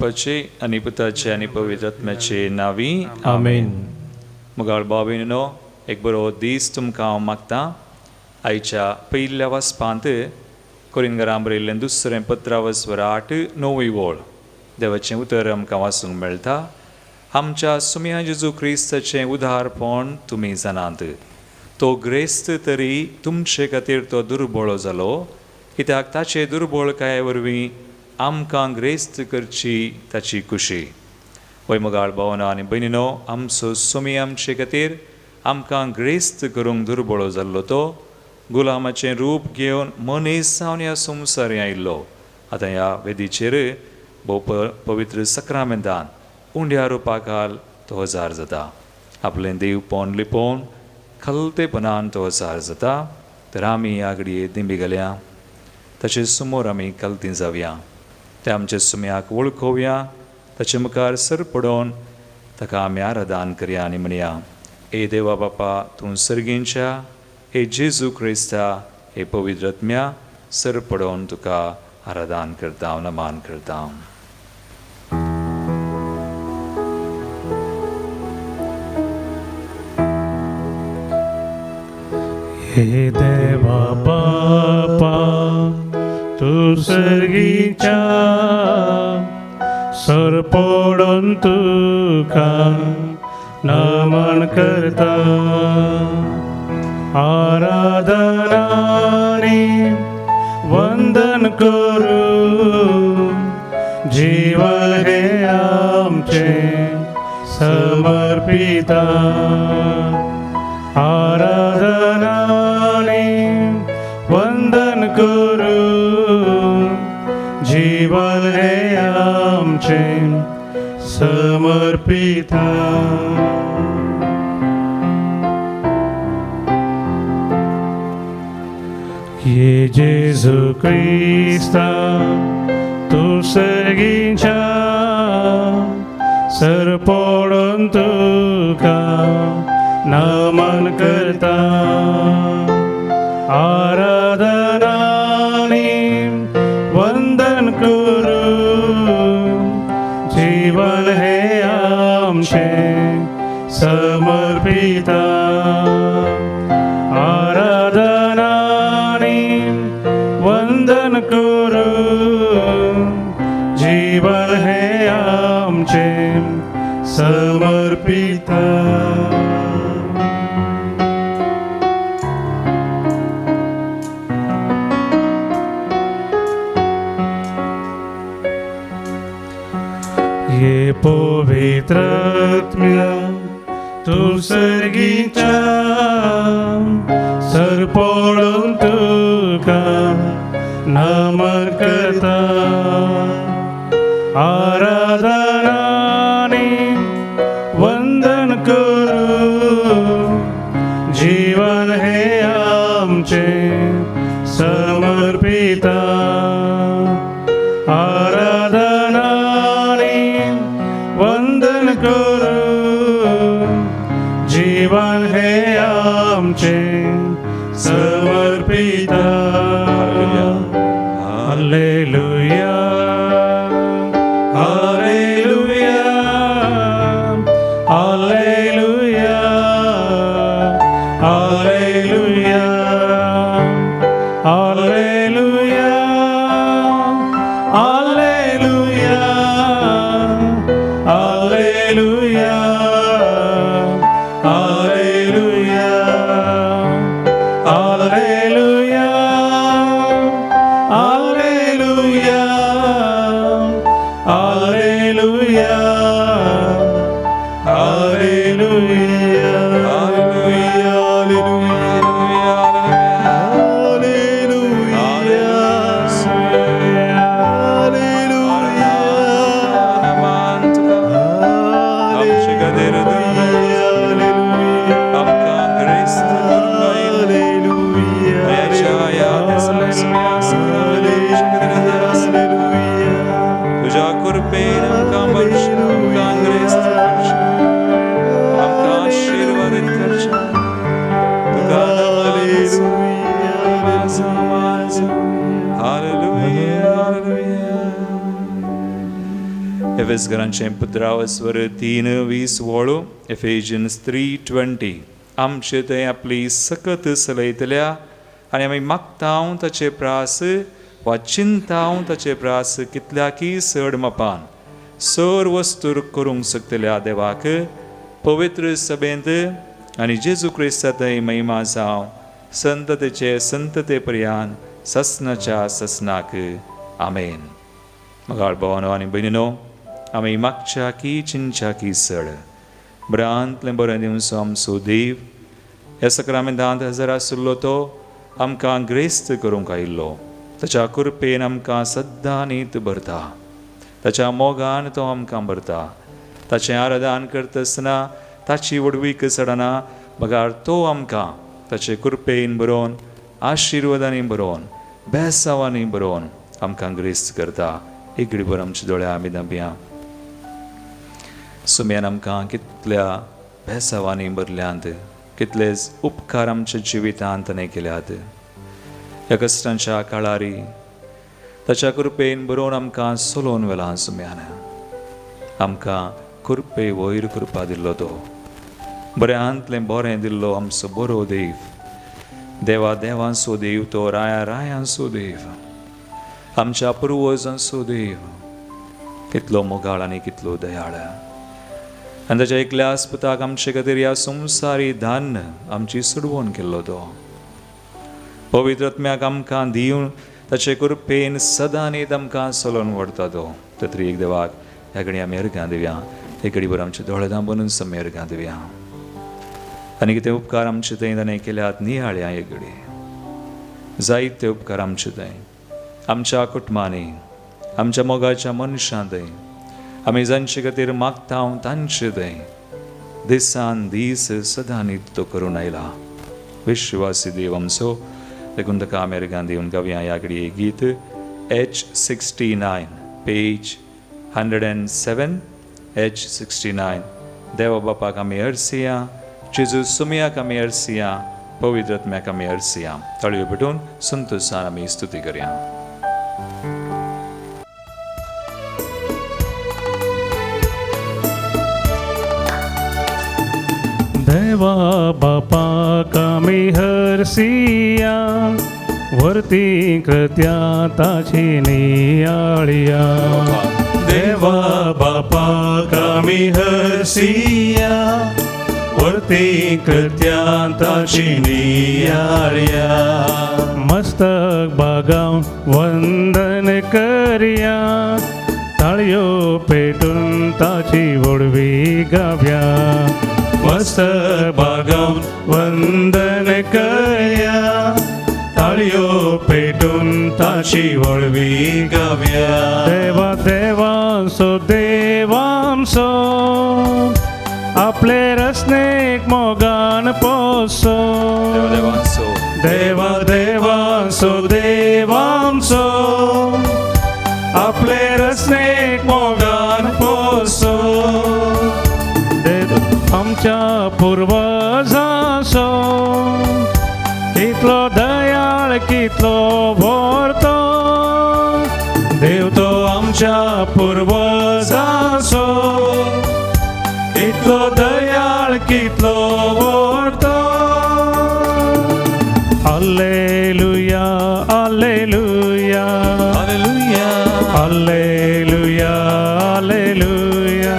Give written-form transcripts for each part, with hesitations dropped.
Bapaचे आणि पुताचे आणि पवित्र आत्म्याचे नावी आमेन. मुगाळ बाबीनो एक बरो दीस तुमकां हांव मागतां. आयच्या पयल्या वसपांत कोरिंगरां बरयल्लें दुसरें पत्र वस्वर 8-9 ओळ देवाचें उतर आमकां वाचूंक मेळटा. आमच्या सुम्या जेजू क्रिस्ताचें उदारपण तुमी जाणात. तो ग्रेस्त तरी तुमचे खातीर तो दुर्बळो जालो, कित्याक ताचे दुर्बळकाये वरवीं आमकां ग्रेस्त करची ताची खुशी. वैमगाळ भावना आनी भयणीनो, आमचो सुमी आमचे खातीर आमकां ग्रेस्त करूंक दुर्बळो जाल्लो तो गुलामाचें रूप घेवन मनीस जावन ह्या संवसारी आयिल्लो. आतां ह्या वेदीचेर भोव पवित्र सक्रामेंतान उंड्या रुपा खाल तो हजार जाता. आपलें देवपण लिपोवन खलतेपणान तो हजार जाता. तर आमी ह्या घडये दिंबी घालया. ताचे समोर आमी कलती जावया. ते आमच्या सुम्याक वळखोवया. ताचे मुखार सर पडोवन ताका आमी आराधन करया आनी म्हणया, हे देवा बापा तूं सर्गींच्या, हे जेजू क्रिस्ता, हे पवित्र आत्म्या, सर पडोवन तुका आराधन करता, नमान करता. हे देवा बापा तू सर्गीच्या, सर पडोन तुका नमन करता. आराधनानी वंदन करू, जीवन हे आमचे समर्पिता. आराधनानी वंदन करू, जीवन हे आमचे समर्पिता. ये जेजू क्रिस्ता तू सर्गींच्या, सर पडोन तुका नमन करता. आराधनानी वंदन करू, जीवन हे आमचे समर्पिता. आराधनानी वंदन करू, जीवन हे आमचे समर्पिता. ये पवित्र आत्म्या तू सर्गीच्या, सर पडोन तुका नमन करता. आराधनानी वंदन करू, जीवन हे आमचे समर्पिता. आराधनानी वंदन करू, जीवन हे आमचे समर्पिता. Hallelujah, hallelujah, hallelujah, hallelujah, hallelujah, hallelujah, hallelujah, hallelujah, hallelujah, अभ्यासकरांचे पुत्रावस्वर 3:20 वळू एफेजियन्स 3:20 आमचे ते आपली सकत चलयतल्या आनी आमी मागतांव ताचे प्रास वा चिंतांव ताचे प्रास कितल्या की चड मापान सर वस्तूर करूंक शकतल्या देवाक पवित्र सभेंत आनी जेजू क्रिस्तांतय महिमा जावं संततेचे संतते पर्यान ससनाच्या ससनाक आमेन. मगाळ भावानो आनी भयणीनो, आमी मागच्या की चिंच्या की चड बऱ्यांतलें बरें दिवसो आमचो देव ह्या सक्रामेंतांत हजर आशिल्लो तो आमकां ग्रेस्त करूंक आयिल्लो. ताच्या कृपेन आमकां सद्दां नीत भरता, ताच्या मोगान तो आमकां भरता. ताचें आराधन करता आसतना ताची वडवीक चडना, मगार तो आमकां ताचे कृपेन बरोवन आशिर्वादांनी बरोवन बेसांवांनी बरोवन आमकां ग्रेस्त करता. एक घडीभर आमच्या दोळ्या आमी धांपया. सुम्यान आमकां कितल्या बेसांवांनी भरल्यांत, कितलेच उपकार आमच्या जिवितांत ताणें केल्यात. ह्या कश्टांच्या काळारी ताच्या कृपेन बरोवन आमकां चलोवन व्हेलां. सुम्यान आमकां कृपे वयर कृपा दिल्लो तो, बऱ्यांतलें बरें दिल्लो आमचो बरो देव, देवा देवांचो देव तो, राया रायांचो देव, आमच्या पुर्वजांचो देव. कितलो मोगाळ आनी कितलो दयाळ. आनी ताच्या एकल्या आस्पताक आमचे खातीर ह्या संवसारी धान्न आमची सुडवण केल्लो तो. पवित्र आत्म्याक आमकां दिवन ताचे कृपेन सदां न्हीद आमकां चलोवन व्हरता तो. तरी एक देवाक ह्या घडी आमी अर्घां दिवया. एक घडीभर आमचे दोळे धांपून आमी अर्घां दिवया. आनी कितें उपकार आमचे थंय ताणें केल्यात नियाळ्या. एक घडी जायते उपकार आमचे थंय आमच्या कुटुंबांनी, आमच्या मोगाच्या मनशां थंय आमी जांचे खातीर मागतांव तांचे थंय दिसान दीस सदां न्हीद तो करून आयला. विश्वासी देव आमचो, देखून ताका आमी अर्घां दिवन गावया ह्या घडी एक गीत H69 पेज 107 H69. देवा बापाक आमी अर्सिया, जेजू सुमयाक आमी अर्सिया, पवित्र आत्म्याक आमी अर्सिया. ताळयो पेटून संतोशान आमी स्तुती करया. देवा बापाक आमी हरसिया, वरती कृत्या ताची नियाळया. देवा बापाक आमी हरसिया, वरती कृत्या ताची नियाळया. मस्तक बागाव वंदन करया, ताळयो पेटून ताची वडवी गाव्या. मस्तक बागाव वंदन करया, ताळयो पेटून ताची वळवी गाव्या. देवा देवांचो देवांचो, आपले रसनेक मोगान पोसो. देवा देवांचो देवांचो, आपले रसनेक मोगान पोसो. आमच्या पुर्वजांचो कितलो दयाळ कितलो भरतो. देव तो आमच्या पुर्वजांचो कितलो दयाळ कितलो भरतो. Hallelujah hallelujah hallelujah hallelujah hallelujah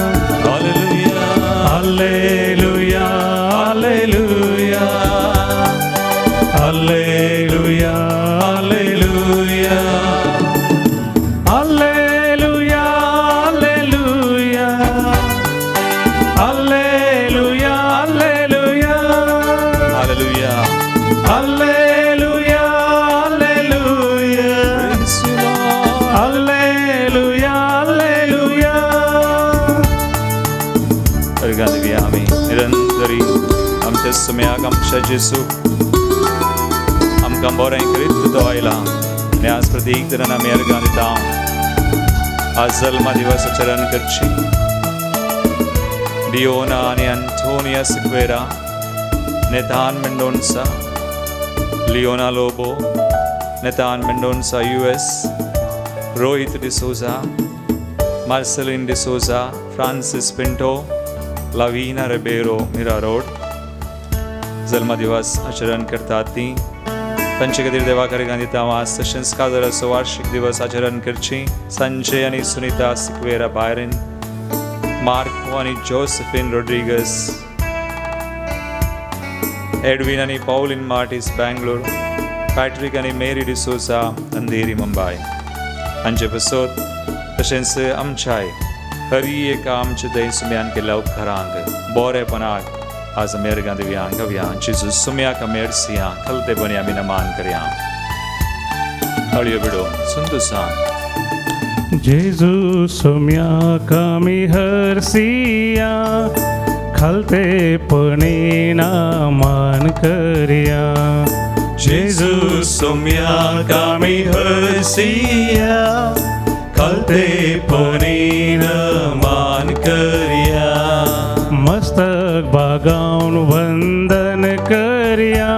hallelujah hallelujah hallelujah hallelujah hallelujah hallelujah hallelujah hallelujah hallelujah hallelujah hallelujah hallelujah. अर्घां दिवया आमी निरंतरी आमच्या सुम्याक आमच्या जेजूक आमकां बरें करीत तो आयला. आनी आज प्रत्येक तरान आमी अर्घां दिता. आज जल्मा दिवस आचरण करची. डिओना आनी Antonia Sequeira, Nathan Mendonca, Leona Lobo, Nathan Mendonca US, Rohit D'Souza, Marceline D'Souza, Francis Pinto, Lavina Ribeiro Mira Road जन्मदिवस आचरण करतात ती पंचगदीर देवाकरे गांधी तामास संस्काराचो वार्षिक दिवस आचरण करची संजय आणि सुनीता सिक्वेरा बायरन मार्को आणि जोसेफिन रोड्रिगस एडविन आणि पॉलिन मार्टिस बँगलोर पॅट्रिक आणि मेरी डिसोसा अंधेरी मुंबई हांचे बसोत तशेंच आमच्याय हरी एका आमचे दय सुम्यान केल्या उपकारांक बोरेपणाक आज अमेरिका दिव्यांग गव्यां जिजूस सुम्याक मेर्सियां खलते बन्या आमी नमान करयां हळयो बिडो सुंदुसां जेजू सुम्याक आमी हरसिया खलते पणे नमान करया जेजू सुम्याक आमी हरसिया खलते पणे नमान करया मस्तक बागावन वंदन करया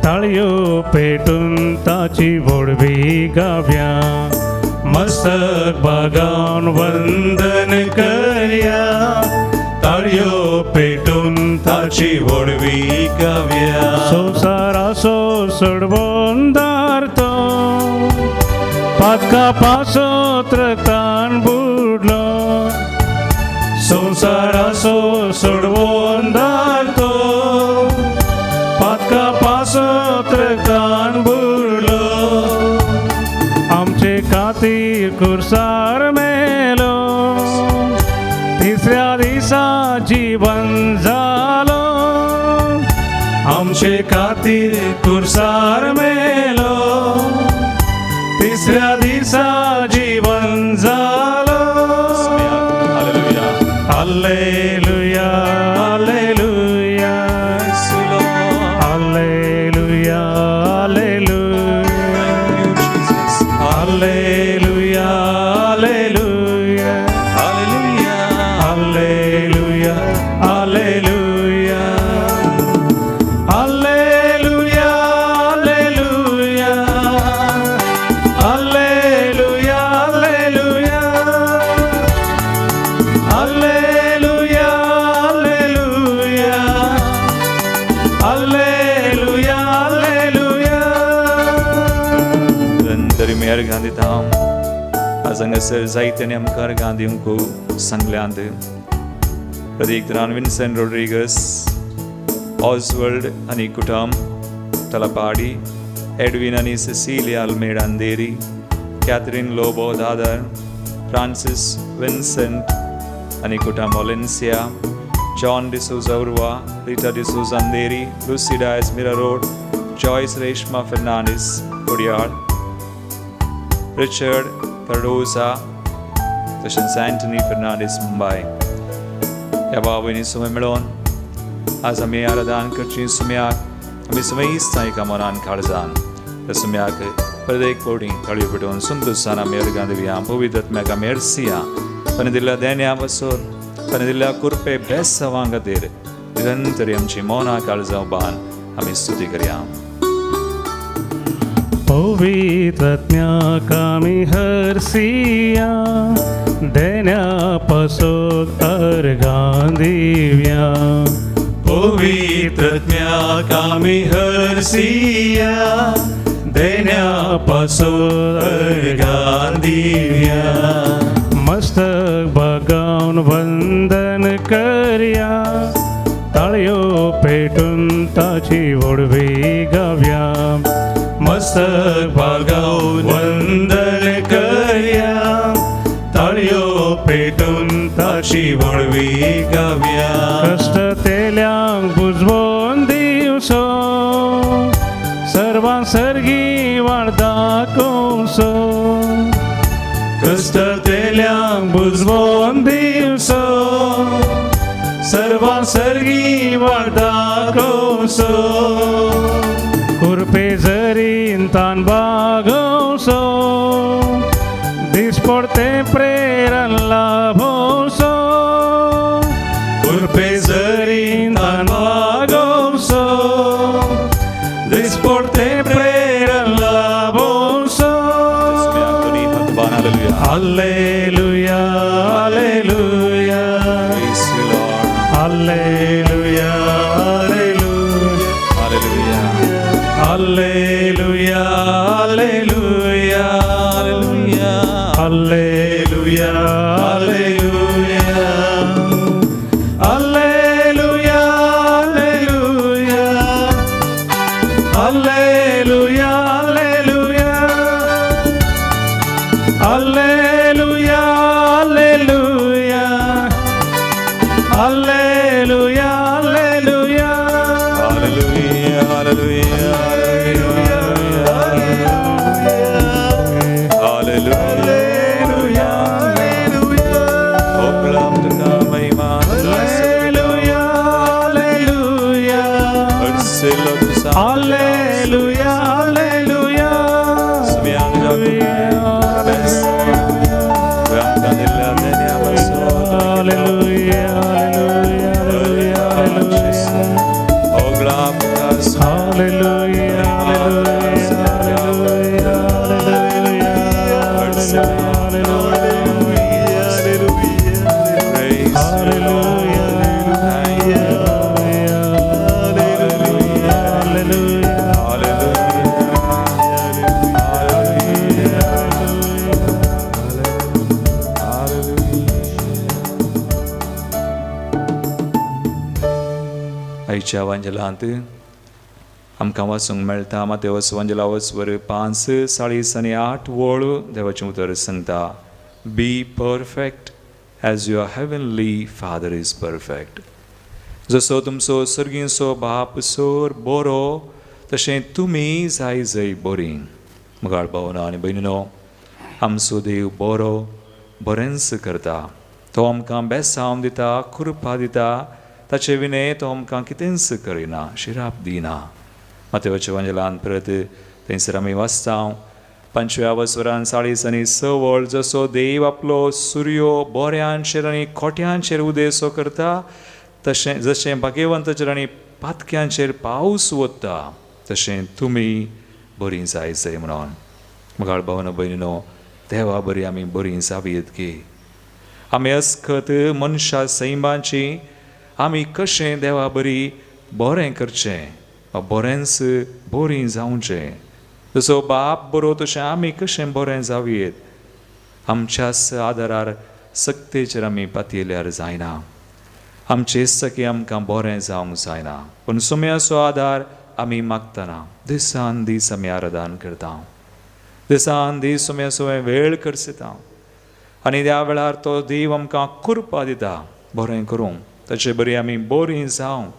ताळयो पेटून ताची वडवी गाव्या मस्तक बागावन वंदन करया ताळयो पेटून ताची वडवी गाव्या संसाराचो सोडवोंदार तो पातका पासोत रक्तान बुडलो संसाराचो सोडवोंदार तो पातका पासोत रक्तान बुडलो आमचे खातीर कुर्सार मेलो तिसऱ्या दिसा जीवन जालो आमचे खातीर कुर्सार मेलो तिसऱ्या दिसा जीवन जालो hallelujah hallelujah hallelujah hallelujah hallelujah hallelujah hallelujah hallelujah hallelujah hallelujah hallelujah hallelujah hallelujah hallelujah निरंतर मेयर गांधी धाम आज हांगासर जायत्यानी आमकां गांधी दिवंक सांगल्यांत प्रदीक रान विन्सेंट रोड्रिगस ऑसवर्ल्ड आणि कुटुंब तलपाडी एडविन आणि Cecilia Almeida Andheri Catherine Lobo Dadar Francis Vincent आणि कुटुंब Valencia John D'Souza Urwa Rita D'Souza Andheri Lucida एस्मिरा road Joyce Reshma Fernandes Kodial Richard Cardoza तशेंच अँटनी फर्नांडिस मुंबई ह्या भाव भयणी सुमे मेळोन आज आमी आराधना करची सुम्याक आमी सुमे इस्तां एका मनान काळजान त्या सुम्याक प्रत्येक कोडी तळयो पेटोवन सुंदरसान आमी अर्गां दिवया पवित्र आत्म्याक आमी अर्सिया ताणें दिल्ल्या देण्या पासून ताणें दिल्ल्या कुरपे बेसांवां खातीर निरंतर आमची मौना काळजां बान आमी स्तुती करया पवित्रज्ञाक आमी हरसिया देण्या पासोत अर्गां दिवया पवित्रज्ञाक आमी हरसिया देण्या पासून अर्गां दिवया मस्तक बागावन वंदन करया ताळयो पेटून ताची वडवी गाव्या मस्तक बागावन वंदन करया ताळयो पेटून ताची वडवी गाव्या कष्ट तेल्यांक बुजवोन दिवसो सर्वां सर्गी वाडदा कोसो कष्ट तेल्यांक बुजवोन दिवसो सर्वां सर्गी वाडदा कोसो कुरपे जरीन तान बागोसो दिसपडते प्रेरण लाभोसो कुरपे जरीन तान बागोसो दिसपडते प्रेरण लाभोसो hallelujah hallelujah Alleluia, Alleluia, Hallelujah. Alleluia, Hallelujah. Alleluia, Alleluia, Alleluia, Alleluia, Alleluia, Alleluia, Alleluia, Alleluia, Alleluia, Alleluia. Hallelujah. Alleluia, Alleluia, Alleluia, Alleluia, Alleluia, आईच्या वांजलांत आमकां वाचूंक मेळटा मातेवस वांजलावस वर 5:48 वळ देवाचें उतर सांगता be perfect as your heavenly father is perfect. जसो तुमचो सर्गीचो बाप सोर बरो तशें तुमी जाय जय बरीं. मुगाळ भावना आनी भयणीनो, आमचो देव बरो बरेंच करता. तो आमकां बेसांव दिता, कृपा दिता. ताचे विने तो आमकां कितेंच करिना, शिराप दिना. मातेवाच्या वांजलांत परत थंयसर आमी वाचता 5व्या वसवरान 6:46 जसो देव आपलो सुर्यो बोऱ्यांचेर आनी खोट्यांचेर उदेसो करता तशें जशें भाग्यवंताचेर आनी पातक्यांचेर पावस वता तशें तुमी बरीं जायचें म्हणून. मुगाळ भावना भयणीनो, देवा बरी आमी बरीं जावयेत की. आमी अस्खत मनशा सैमाची आमी कशें देवा बरी बरें करचें, बरेंच बरीं जावचें. जसो बाप बरो तशें आमी कशें बरें जावयेत. आमच्याच आदारार सक्तेचेर आमी पातयेल्यार जायना. आमचे सके आमकां बरें जावंक जायना. पूण सुम्याचो आदार आमी मागतना दिसान दीस आमी आराधन करता. दिसान दीस सुम्याचो वेळ करसिता. आनी त्या वेळार तो देव आमकां कृपा दिता बरें करूंक. ताचे बरी आमी बरीं जावं.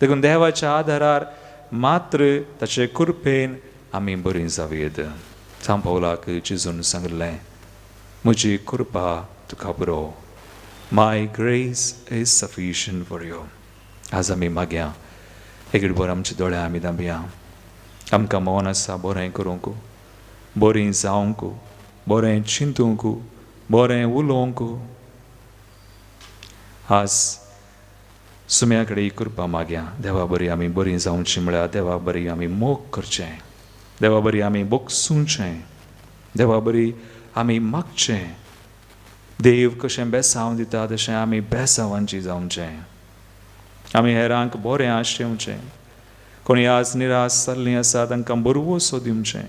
देखून देवाच्या आदारार मात्र ताचे कृपेन आमी बरीं जावयेत. सांग पावलाक चिजून सांगलें, म्हजी कृपा तुका पुरो. My grace is sufficient for you. आज आमी मागया एक बर आमच्या दोळ्या आमी दांबया. आमकां मौन आसा बरें करूंक, बरीं जावंक, बरें चिंतूंक, बरें उलोवंक. आज सुम्या कडेन कृपा मागया. देवा बरी आमी बरीं जावची म्हळ्यार देवा बरी आमी मोग करचें, देवा बरी आमी बोगसूंचें, देवा बरी आमी मागचें. देव कशें बेसांव दिता तशें आमी बेसांवांची जावचें. आमी हेरांक बरें आशेवचें. कोणी आज निराश जाल्लीं आसा तांकां बरवोसो दिवचें.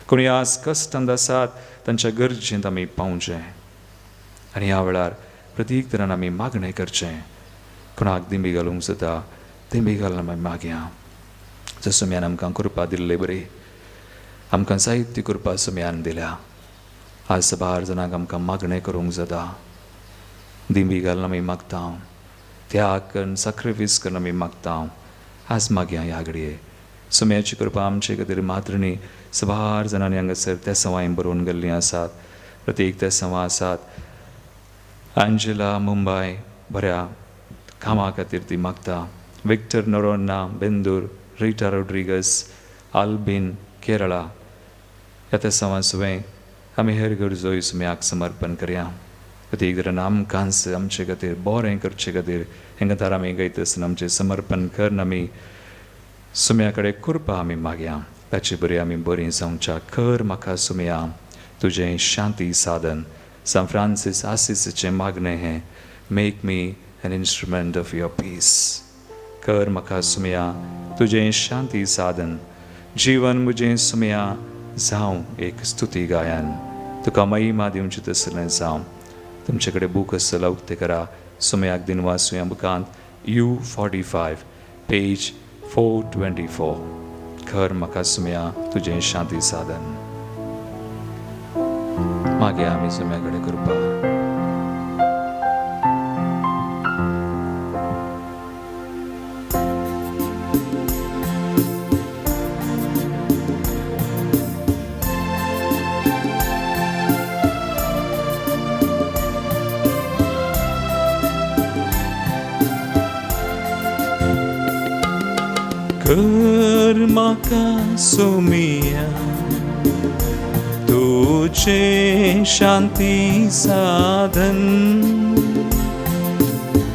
कोणी आज कश्टांत आसात तांच्या गरजेंत आमी पावचें. आनी ह्या वेळार प्रत्येक तरान आमी मागणें करचें. कोणाक दिंबी घालूंक जाता दिंबी घालून आमी मागया. जर सुम्यान आमकां कृपा दिल्ले बरी, आमकां जायती कृपा सुम्यान दिल्या. आज 12 जाणांक आमकां मागणें करूंक जाता. दिंबी घालून आमी मागता, त्याग करून सॅक्रिफायस करून आमी मागता. आज मागया ह्या घडये. सुम्याची कृपा आमचे खातीर मात्र न्ही, 12 जाणांनी हांगासर त्या सवाय बरोवन गेल्लीं आसात. प्रत्येक त्या सवा आसात. अंजला मुंबय बऱ्या कामा खातीर ती मागता. विक्टर नोरोन्ना बेंदूर, रिटा रोड्रिगस आल्बिन केरळा ह्या त्या सवा सुवें आमी हेर गरजोय सुम्याक समर्पण करया. प्रत्येक तरान आमकांच आमचे खातीर बरें करचे खातीर हेंका तर आमी गयतसन आमचें समर्पण करून आमी सुम्या कडेन कृपा आमी मागया. ताची बरी आमी बरीं जावच्या कर म्हाका सुम्या तुजें शांती साधन. सान फ्रांसीस आसिसाचें मागणें हें, make me an instrument of your peace. कर म्हाका सुमया तुजें शांती साधन, जीवन म्हजें सुमया जावं एक स्तुती गायन, तुका महिमा दिवची तसलें जावं. तुमचे कडेन बूक आसलो उक्ते करा, सुमयाक दिन वाचुया बुकांत U45 पेज 424. कर म्हाका सुमया तुजें शांती साधन. मागे आमी सुमया कडेन कृपा. कर म्हाका सुमया तुजें शांती साधन,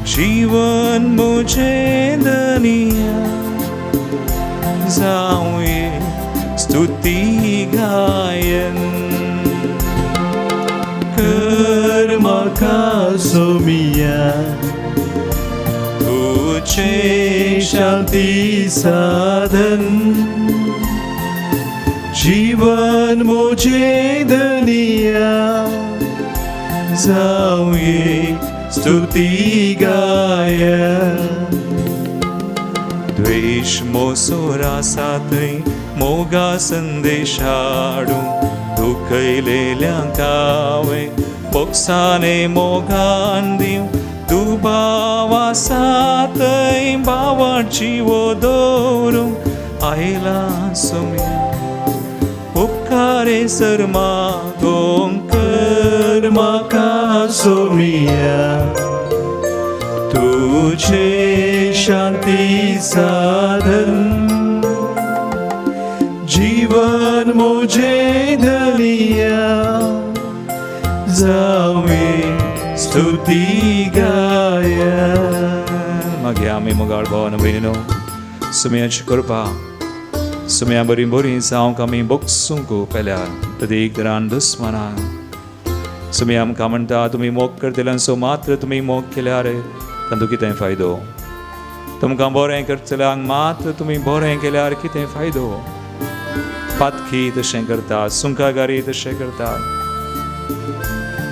जीवन म्हजें धनिया जावं एक स्तुती गायन. कर म्हाका सुमया तुजें शांती साधन, जीवन म्हजें धनिया जावं एक स्तुती गायन. द्वेष मोसोर आसा थंय मोगा संदेश हाडूं, दुखयलेल्यांक हांवें मोगसाने मोगान दिवं. दुबाव आसा थंय भावाची वो दवरूं, आयला सुमया उपकारे सर मागोंक. कर म्हाका सुमया तुजें शांती साधन, जीवन म्हजें धनिया जावं एक स्तुती गायन. मागे आमी मोगाळ भावान भयणीनो सुमयाची कृपा, सुमया बरी बरी जावंक आमी बोगसूंक पेल्यार प्रत्येक तरान दुस्मानां. सुमया आमकां म्हणटा तुमी मोग करतल्यांचो मात्र तुमी मोग केल्यार तातूंत कितें फायदो. तुमकां बरें करतल्यांक मात्र तुमी बरें केल्यार कितें फायदो. पातकी तशें करता, सुंकागारी तशें करता.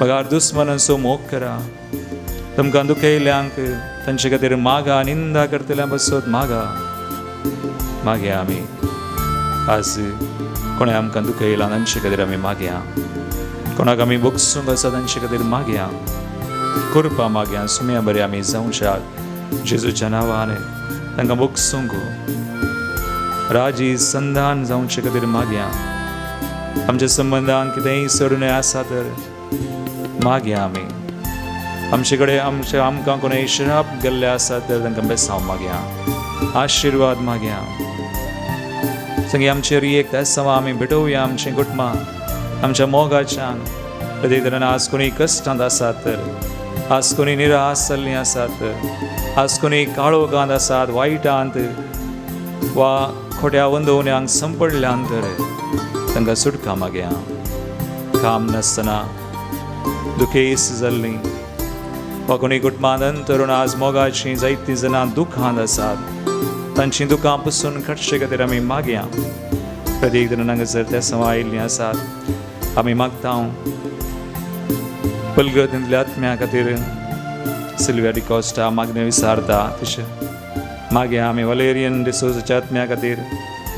पगार दुस्मानांचो मोग करा. तुमकां दुखयल्यांक तांचे खातीर मागा, निंदा करतल्यां बसत मागा. मागे आमी आज कोणें आमकां दुखयलां तांचे खातीर आमी मागया. कोणाक आमी बोगसूंक आसा तांचे खातीर मागया. कृपा मागया. सुमया बरें आमी जावंक जेजूच्या नांवान तांकां बोगसूंक राजी संधान जावचे खातीर मागया. आमच्या संबंधान कितेंय सडून आसा तर मागया आमी. आमचे कडेन आमकां कोणेंय श्राप गेल्ले आसा तर तांकां बेसांव मागया. आशिर्वाद मागया. संगी आमचेर एक तेसांव आमी भेटोवया आमचें कुटुंबां आमच्या मोगाच्यान. प्रत्येक तरान आज कोणी कश्टांत आसात तर, आज कोणी निराश जाल्लीं आसात, आज कोणी काळोखांत आसात, वायटांत वा खोट्या वंदवण्यांक संपडल्यांत तर तांकां सुटका मागया. काम नासतना दुखेस जाल्लीं वा कोणी कुटुंबांत अंतरून आज मोगाचीं जायतीं जाणां दुखांत आसात, तांचीं दुखां पसून काडचे खातीर आमी मागया. प्रत्येक जाणांक जर त्या सवाय आयिल्लीं आसात आमी मागता. पलगतींतल्या आत्म्या खातीर सिल्विया डिकॉस्टा मागणें विसारता. तशें मागया आमी वलेरियन डिसोजाच्या आत्म्या खातीर,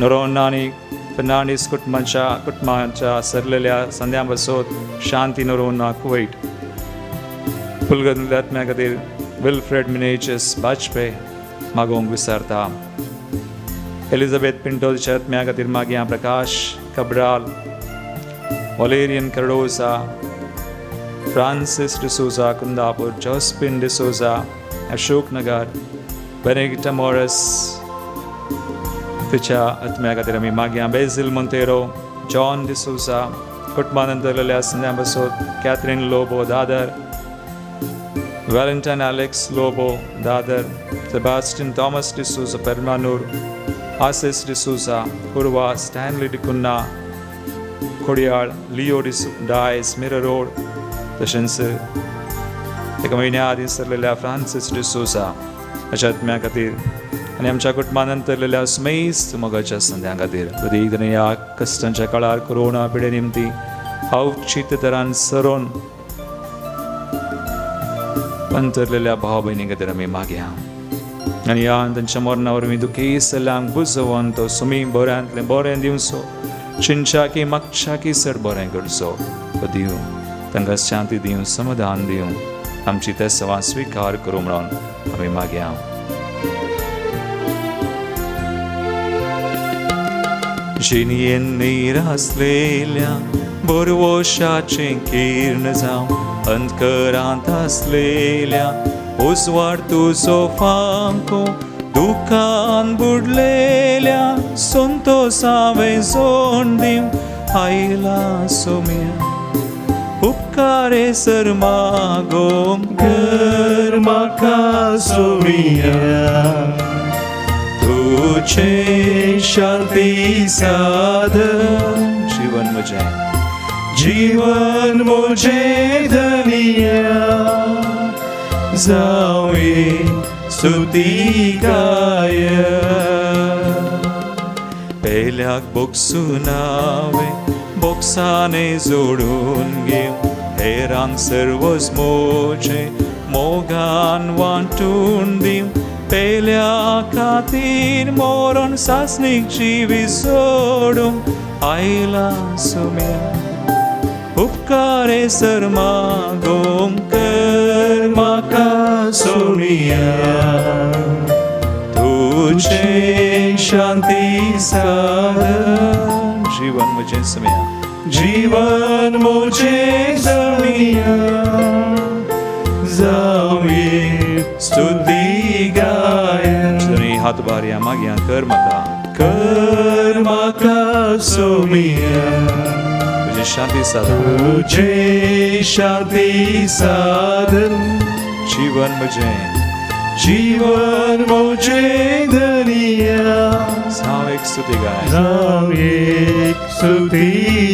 नोरोना आनी फर्नांडीस कुटुंबाच्या सरलेल्या संद्या बसोत शांती नोरोना कुवैट. पलगतींतल्या आत्म्या खातीर विल्फ्रेड मिनेचस बाजपेयी मागोवंक विसारता. एलिझाबेथ पिंटोच्या आत्म्या खातीर मागया. Prakash Cabral, Valerian Cardoza, Francis D'Souza Kundapur, Jospin D'Souza Ashok Nagar, Benedicta Morris तिच्या आत्म्या खातीर आमी मागया. बेझिल मोंतेरो, जॉन डिसोजा कुटुंबानंतरलेल्या संद्या बसोत, Catherine Lobo Dadar, Valentine Alex Lobo Dadar, Sebastian Thomas D'Souza Permannur, Assis D'Souza कुरवा, Stanley D'Cunha Kodial, Leo Dias मिरर रोड. तशेंच एका महिन्या आधी सरलेल्या फ्रान्सिस डिसोसा अशा आत्म्या खातीर आनी आमच्या कुटुंबान तरलेल्या स्मेस्त मोगाच्या संध्या खातीर प्रत्येक ह्या कश्टांच्या काळार कोरोना पिडे निमती अवचित तरान सरोन अंतरलेल्या भाव भयणी खातीर आमी मागया आनी ह्या तांच्या मरणावर मी दुखी सल्लांक बुजोवन तो सुमी बऱ्यांतलें बरें दिवचो चिंचा की मागच्या की सड बरें करचो तो दिव तांकां शांती दिवं समाधान दिवं आमची ते सवा स्वीकार करूं म्हणून आमी मागया जिणयेन निरासलेल्या बरवशाचें किर्ण जावं अंतकरांत आसलेल्या उजवाड तुजो फांको दुखान बुडलेल्या संतोषावे जोड दिव आयला सोम्या उपकारे सर मागोम कर म्हाका सोमिया तुझे शांती साधन जीवन मुझे धनिया जावे स्तुती गाय पेल्याक बोक्सुनावे बोक्साने जोडून घेव हेरांक सर्वच मोजे मोगान वांटून दिव पेल्या खातीर मोरण सासणीक जिवी सोडूंक आयला सोम्या उपकारे सर मागोम कर म्हाका सोमिया तुझे शांती साधन जीवन मुझे सोम्या जीवन मुझे धनिया जावे स्तुती गायन जरी हात बार्या मागया कर म्हाका सोमिया तुझे शांती साधन तुझे शांती साधन जीवन मुझे धनिया साव एक स्तुती गाय जावे स्तुती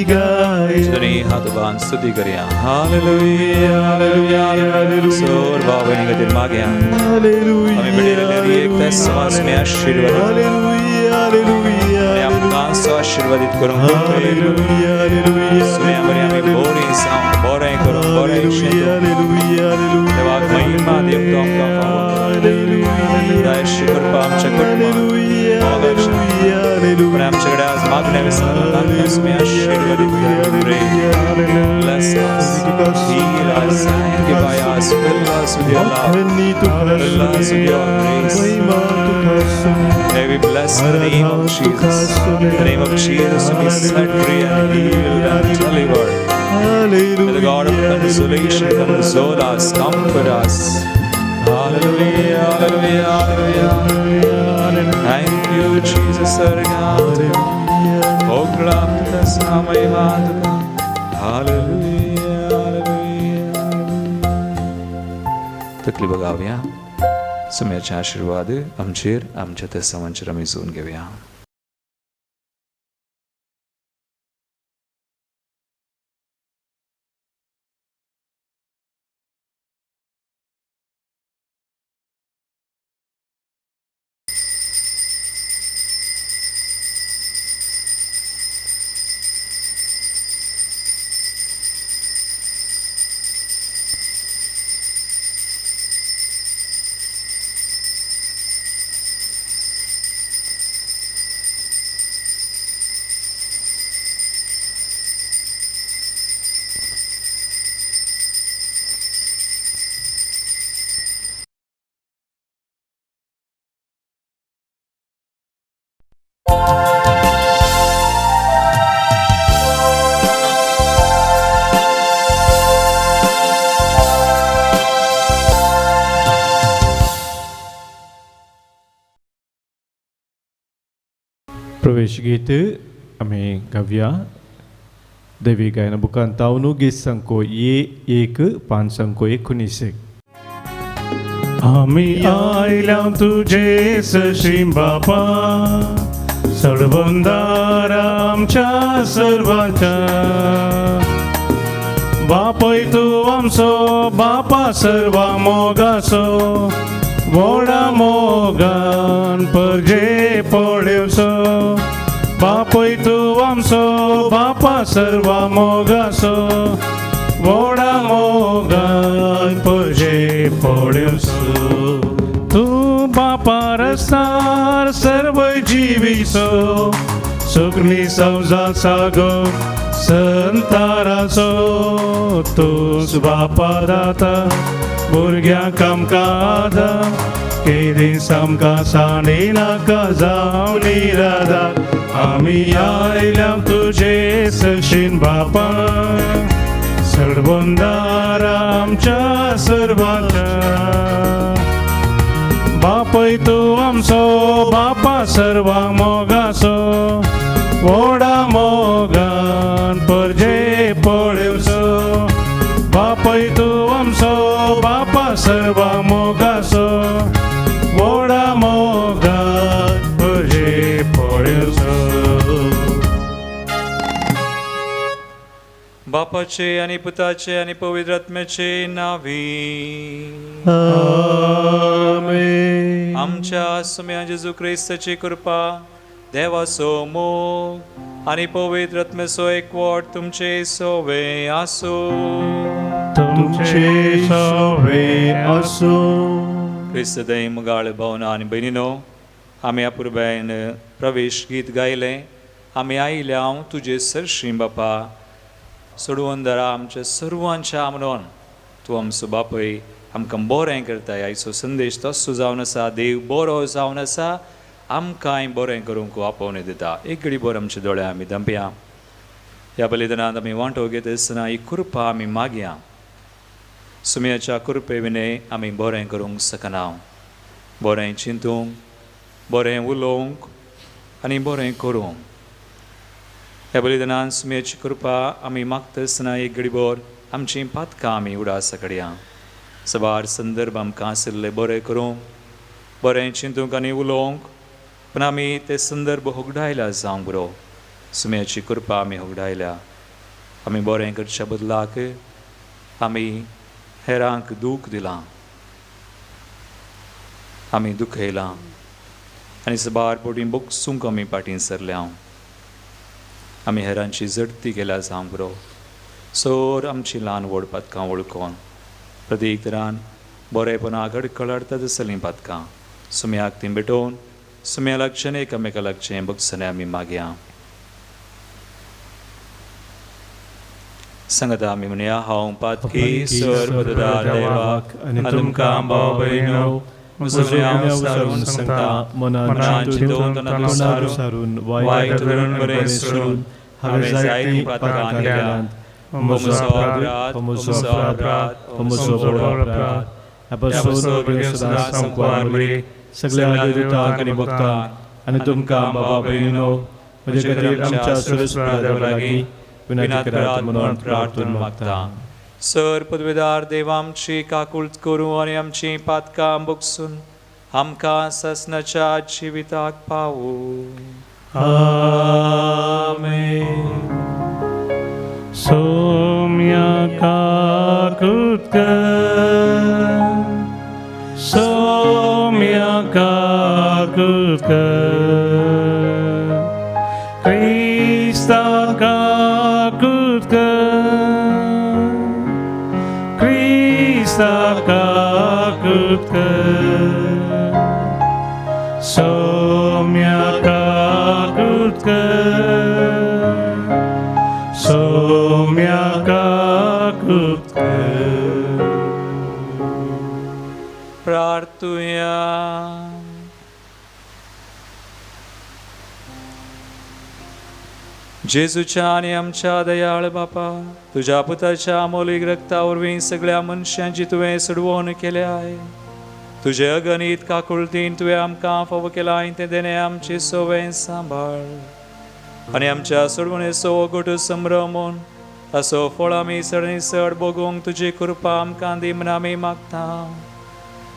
गाय जरी हात बांध स्तुती करया हालेलुया हालेलुया हालेलुया सोर बाबा खातीर मागया हालेलुया आमी मेळिल्लेली एक त्या समासने आशीर्वाद हालेलुया हालेलुया आनी आमकां आशीर्वादीत करूंक हालेलुया हालेलुया सुन्या बरी आमी बरी जावं बरें करूंक बरें हालेलुया हालेलुया हालेलुया देवाक महिमा दिवंक आमकां फावो दयेशी करपा आमच्या कुटुंबाक पण आमच्याकडे आज मागण्या विसरणार तुम्ही आशीर्वादित करा Bless us, heal us, sanctify us, fill us with your love, fill us with your grace. May we bless the name of Jesus. The name of Jesus to be set free and healed and delivered. May the God of consolation console us, comfort us. Hallelujah, hallelujah, hallelujah. Thank you, Jesus, our God. Oh, clap to us, Namah Hallelujah, hallelujah, hallelujah. तकली बघाव्या समयाचे आशीर्वाद आमचेर आमच्या त्या संवत्सर आमी Joan घेवया. प्रवेश गीत आम्ही गावया. देवी गायन बुकान तावनू गीत संको ये 1:5:19. आम्ही आयल्या तुझे सशीम बापा सडबंदार आमच्या सर्वांच्या बापय तू आमचो बापा सर्वा मोगाचो व्हडा मोगान परजे पळयोचो बापूय तूं आमचो बापा सर्वा मोगाचो व्हडा मोगान परजे पळयोचो तूं बापा रस्तार सर्व जिवीचो सुखनी संवसाचा गो संताराचो तूंच बापा दाता भुरग्यांक आमकां आदार केदी सामकां साणी नाका जावं निराधार आमी आयल्या तुजे सशीन बापा सर्वंदार आमच्या सर्वांच्या बापूय तूं आमचो बापा सर्वा मोगाचो व्हडा मोगान परजे पळयोचो बापूय तूं आमचो बापा सर्वा मोगाचो व्हडा मोगान परजे पळयोचो बापाचे आणि पुताचे आणि पवित्र आत्म्याचे नावी आमेन. आमच्या सुम्या जेजू ख्रिस्ताची कृपा देवाचो मोग आणि पवित्र आत्म्याचो एकवट तुमचे सोवे आसो तुमचे सवे असो. ख्रिस्त दय मुगाळ भावना आणि बहिणीनो आम्ही अपूर्बायन प्रवेश गीत गायले आम्ही आयल्या तुझे सरशी बापा सोडवून दरा आमच्या सर्वांच्या म्हणून तूं आमचो बापूय आमकां बरें करताय आयचो संदेश तसो जावन आसा देव बरो जावन आसा आमकांय बरें करूंक आपोवन दिता एक घडी भर आमचे दोळे आमी धांपया ह्या बलिदानांत आमी वांटो घेत आसतना ही कृपा आमी मागया सुमयाच्या कृपे विनय आमी बरें करूंक शकना बरें चिंतूंक बरें उलोवंक आनी बरें करूंक ह्या बलिदानांत सुमयाची कृपा आमी मागता आसतना एक घडी भर आमची पातकां आमी उडास काडया सवार संदर्भ आमकां आशिल्ले बरें करूंक बरें चिंतूंक आनी उलोवंक पण आमी ते संदर्भ होगडायल्या जावंक बरो सुमयाची कृपा आमी होगडायल्या आमी बरें करच्या बदलाक आमी हेरांक दूख दिलां आमी दुखयलां आनी सबार पोटी बोगसूंक आमी पाटीन सरल्या आमी हेरांची जडती केल्या जावंक बरो सोर आमची ल्हान व्हड पातकां वळखोन प्रत्येक तरान बरेपणा कडकळाडटा तसलीं पातकां सुमयाक तीं भेटोवन सुमया लागचें एकामेका लागचें बगसने आमी मागया सांगता आमी म्हणया हांव पातकी सर पददार देवाक आनी तुमकां भाव भयणो सारून सांगता मनान चिंतून तनान सारून वायट धरून बरें सोडून हांवें जायतीं पातकां केल्यात म्हजो अपराध म्हजो व्हडलो अपराध संकवार बरी सगळ्या देवतांक आनी भक्तांक आनी तुमकां बाबा भयणीनो म्हजे खातीर आमच्या सुरस्पदा लागीं विनंती करात म्हणून प्रार्थना मागता सर पदवेदार देव आमची काकुळट करूं आनी आमची पातकां बगसून आमकां ससनाच्या जिविताक पावूं आमेन. सोम्या काकुळट सोम्या काकुळट क्रिस्ता काकुळट क्रिस्ता काकुळट सोम्या काकुळट सोम्या काकुळट. प्रार्थुया जेजूच्या आनी आमच्या दयाळ बापा तुझ्या पुताच्या अमोलीक रक्ता वरवीं सगळ्या मनशांची तुवें सोडवण केल्याय तुजे अगणित काकुळटीन तुवें आमकां फावो केलाय तें देणे आमची सोवें सांबाळ आनी आमच्या सोडवणेचो गोट संभ्रमून ताचो फळ आमी चड भोगूंक तुजी कृपा आमकां दी म्हण आमी मागता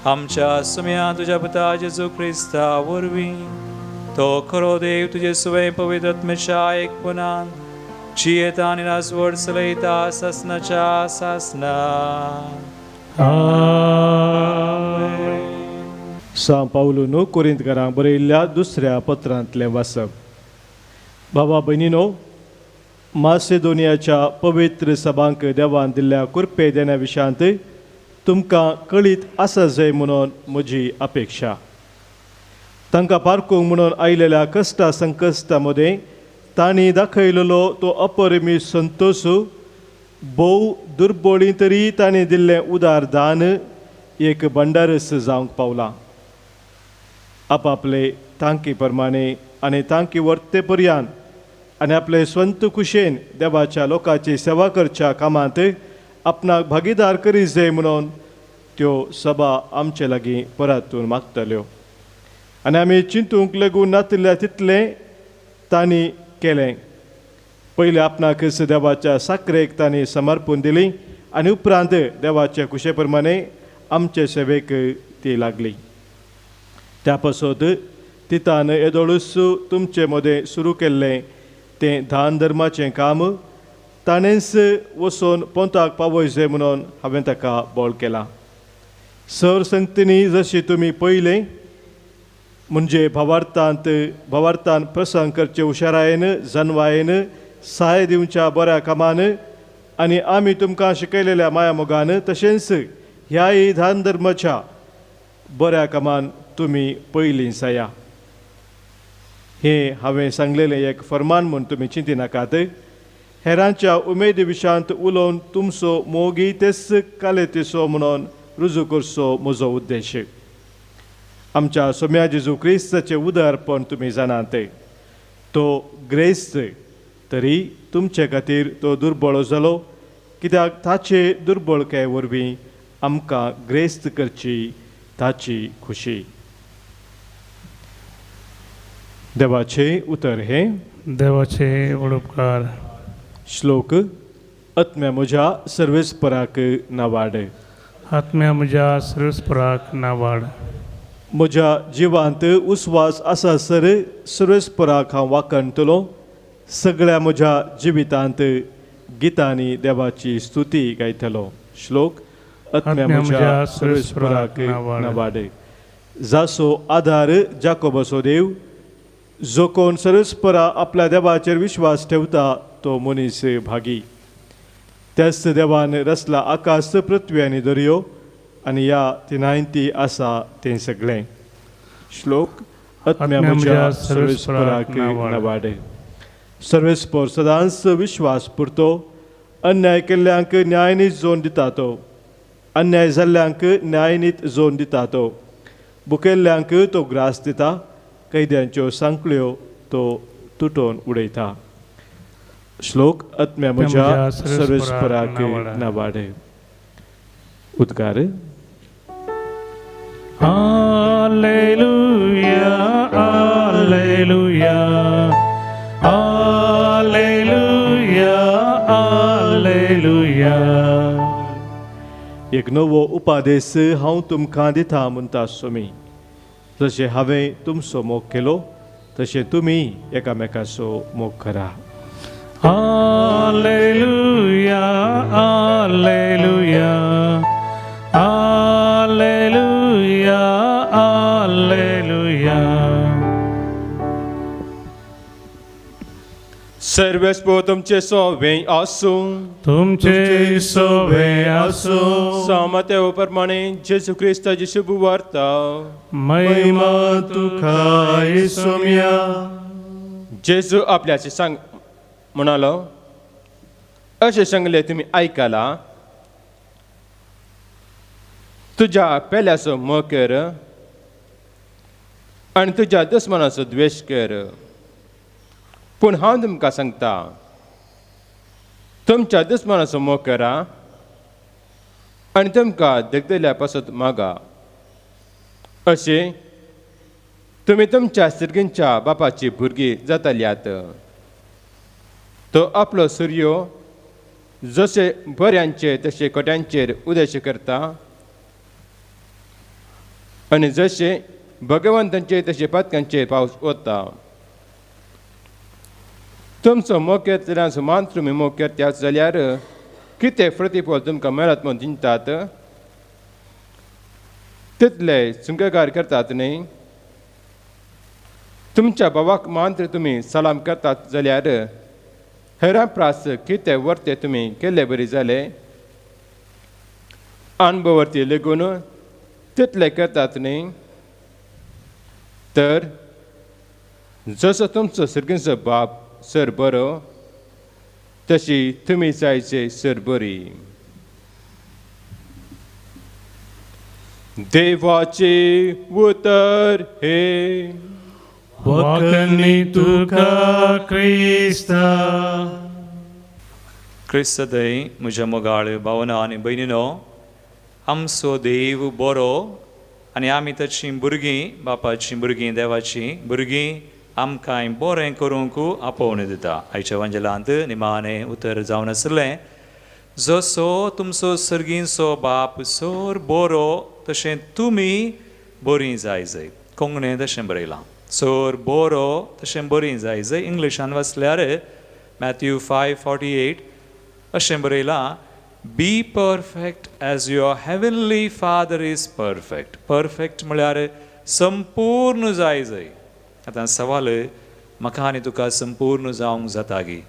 आमच्या सुम्या तुज्या पुता जेजू क्रिस्ता वरवीं तो खरो देव तुजे सुवें पवित्र आत्म्याच्या एकपणान Cieta nas vorselita sasnacha sasna. São Paulo no Corinthians बरयल्ल्या दुसऱ्या पत्रांतले वाचप. बाबा भयणीनो, मासेदोनियाच्या पवित्र सभांक देवान दिल्ल्या कुरपे देण्या विशांत तुमकां कळीत आसा जाय म्हणून म्हजी अपेक्षा. तांकां पारखूंक म्हणून आयिल्ल्या कश्टा संकश्टा मदें तांणी दाखयलेलो तो अपरिमीत संतोश भोव दुर्बळी तरी तांणी दिल्लें उदार दान एक भंडारस जावंक पावलां. आपापले तांकी प्रमाणे आनी तांकी वर्ते पर्यंत आनी आपले स्वंत कुशेन देवाच्या लोकांची सेवा करच्या कामांत आपणाक भागीदार करी जाय म्हणून त्यो सभा आमचे लागीं परतून मागतल्यो. आनी आमी चिंतूंक लागून नातिल्ल्या तितलें तांणी केलें. पयलीं आपणाक देवाच्या साकरेक तांणी समर्पण दिली आनी उपरांत देवाच्या कुशे प्रमाणे आमचे सेवेक ती लागली. त्या पासत तितान येदोळूस तुमचे मदें सुरू केल्लें तें दान धर्माचें काम ताणेंच वचून पोंताक पावय जाय म्हणून हांवें ताका बोळ केला. सर संगतींनी जशी तुमी पयलें म्हणजे भावार्थान प्रसंग करचे हुशारायेन जनवायेन सहाय दिवच्या बऱ्या कामान आनी आमी तुमकां शिकयलेल्या माया मोगान तशेंच ह्याय दान धर्माच्या बऱ्या कामान तुमी पयलीं जाया. हें हांवें सांगलेलें एक फर्मान म्हूण तुमी चिंती नाकात. हेरांच्या उमेदी विशांत उलोवन तुमचो मोगी तेच कालेतीचो म्हणून रुजू करचो म्हजो उद्देश. आमच्या सोम्या जेजू क्रिस्ताचें उदारपण तुमी जाणात. तो ग्रेस्त तरी तुमचे खातीर तो दुर्बळ जालो कित्याक ताचे दुर्बळके वरवीं आमकां ग्रेस्त करची ताची खुशी. देवाचे उतर हे देवाचे उपकार. श्लोक आत्म्या म्हज्या सर्वेस्पराक नावाड. आत्म्या म्हज्या सर्वेस्पराक नावाड. म्हज्या जिवांत उस्वास आसा सर सर्वेस्पराक हांव वाकणटलो. सगळ्या म्हज्या जिवितांत गितांनी देवाची स्तुती गायतलो. श्लोक आत्म्या म्हज्या सर्वेस्पराक नावाड. जासो आधार जाकोबाचो देव, जो कोण सर्वेस्परा आपल्या देवाचेर विश्वास ठेवता तो मनीस भागी. त्याच देवान रचला आकाश पृथ्वी आनी दर्यो आनी ह्या तिनायंती आसा तें सगळें. श्लोक आत्म्या म्हज्या सर्वेस्पराक नावाड. सर्वेस्पर सदांच विश्वास पुरतो. अन्याय केल्ल्यांक न्यायनीत जोन दिता तो. अन्याय जाल्ल्यांक न्यायनीत जोन दिता तो. भुकेल्ल्यांक तो ग्रास दिता. कैद्यांच्यो सांखळ्यो तो तुटोवन उडयता. श्लोक आत्म्या म्हज्या सर्वेस्पराक नावाड. उद्गार. Alleluia, Alleluia, Alleluia, Alleluia. एक नवो उपादेश हांव तुमकां दिता म्हणटा सोमी. जशें हांवें तुमचो मोग केलो तशें तुमी एकामेकाचो मोग करा. Alleluia, Alleluia, Alleluia, Alleluia. सर्वेस्पर तुमचे सोवें आसूं. तुमचे सोवे आसो. सामतेव प्रमाणे जेजू क्रिस्ताची शुभ वार्ता. महिमा तुका येसुम्या. जेजू आपल्याचे सांग म्हणालो, अशें सांगले तुमी आयकला, तुज्या पेल्याचो मोग कर आनी तुज्या दुस्मनाचो द्वेश कर. पूण हांव तुमकां सांगता, तुमच्या दुस्मनाचो मोग करा आनी तुमकां देगदल्या पासत मागा. अशें तुमी तुमच्या सर्गींच्या बापाची भुरगीं जाताल्यात. तो आपलो सूर्य जशे बऱ्यांचेर तशे कोट्यांचेर उदेश करता आनी जशे भगवंतांचेर तशे पातकांचेर पावस वता. तुमचो मोग केल्यान समान तुमी मोग करतात जाल्यार कितें प्रतिफळ तुमकां मेळत म्हूण चिंतात तितले सुंककार करतात न्ही. तुमच्या भावाक मात्र तुमी सलाम करतात जाल्यार हेरां प्रास कितें वर्ते तुमी केल्ले बरी जाले. अनुभवार्थी लेगून तितले करतात न्ही. तर जसो तुमचो सर्गीचो बाप सर बरो तशी तुमी जायचे सर बरी. देवाचे उतर हे वखणी तुका क्रिस्ता. क्रिस्तदय म्हज्या मोगाळ भावना आनी भयणीनो, आमचो देव बरो आनी आमी ताची भुरगीं, बापाची भुरगीं, देवाची भुरगीं आमकांय बरें करूंक आपोवन दिता. आयच्या वंजलांत निमाणें उतर जावन आसलें, जसो तुमचो सर्गीचो बाप सर बरो तशें तुमी बरीं जाय जाय. कोंकणीन तशें बरयलां, सर बरो तशें बरीं जाय जाय. इंग्लिशान वाचल्यार मॅथ्यू 5:48 अशें बरयलां, be perfect as your heavenly father is perfect. Perfect म्हळ्यार संपूर्ण जाय जाय. आतां सवाल, म्हाका आनी तुका संपूर्ण जावंक जाता गी?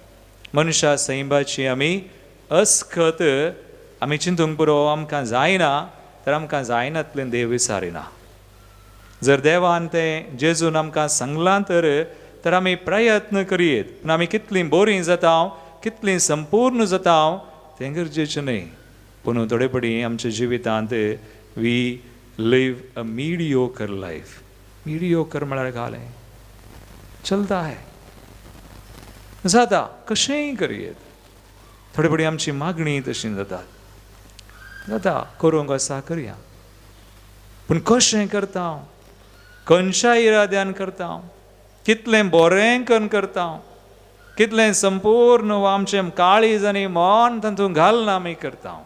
मनशा सैबाची आमी अस्खत आमी चिंतूंक पुरो आमकां जायना तर आमकां जायनातलें देव विचारिना. जर देवान तें जेजून आमकां सांगलां तर आमी प्रयत्न करीत, पूण आमी कितलीं बरीं जाता, कितलीं संपूर्ण जाता तें गरजेचें न्ही. पूण थोडे पडी आमच्या जिवितांत we live a mediocre life. Mediocre म्हळ्यार घालें चलता है, जाता कशेंय करीत. थोडे पडी आमची मागणी तशी जाता, करूंक आसा करया, पूण कशें करता, खंयच्या इराद्यान करता, कितलें बरें करून करता, कितलें संपूर्ण आमचें काळीज आनी मन तातूंत घालून आमी करता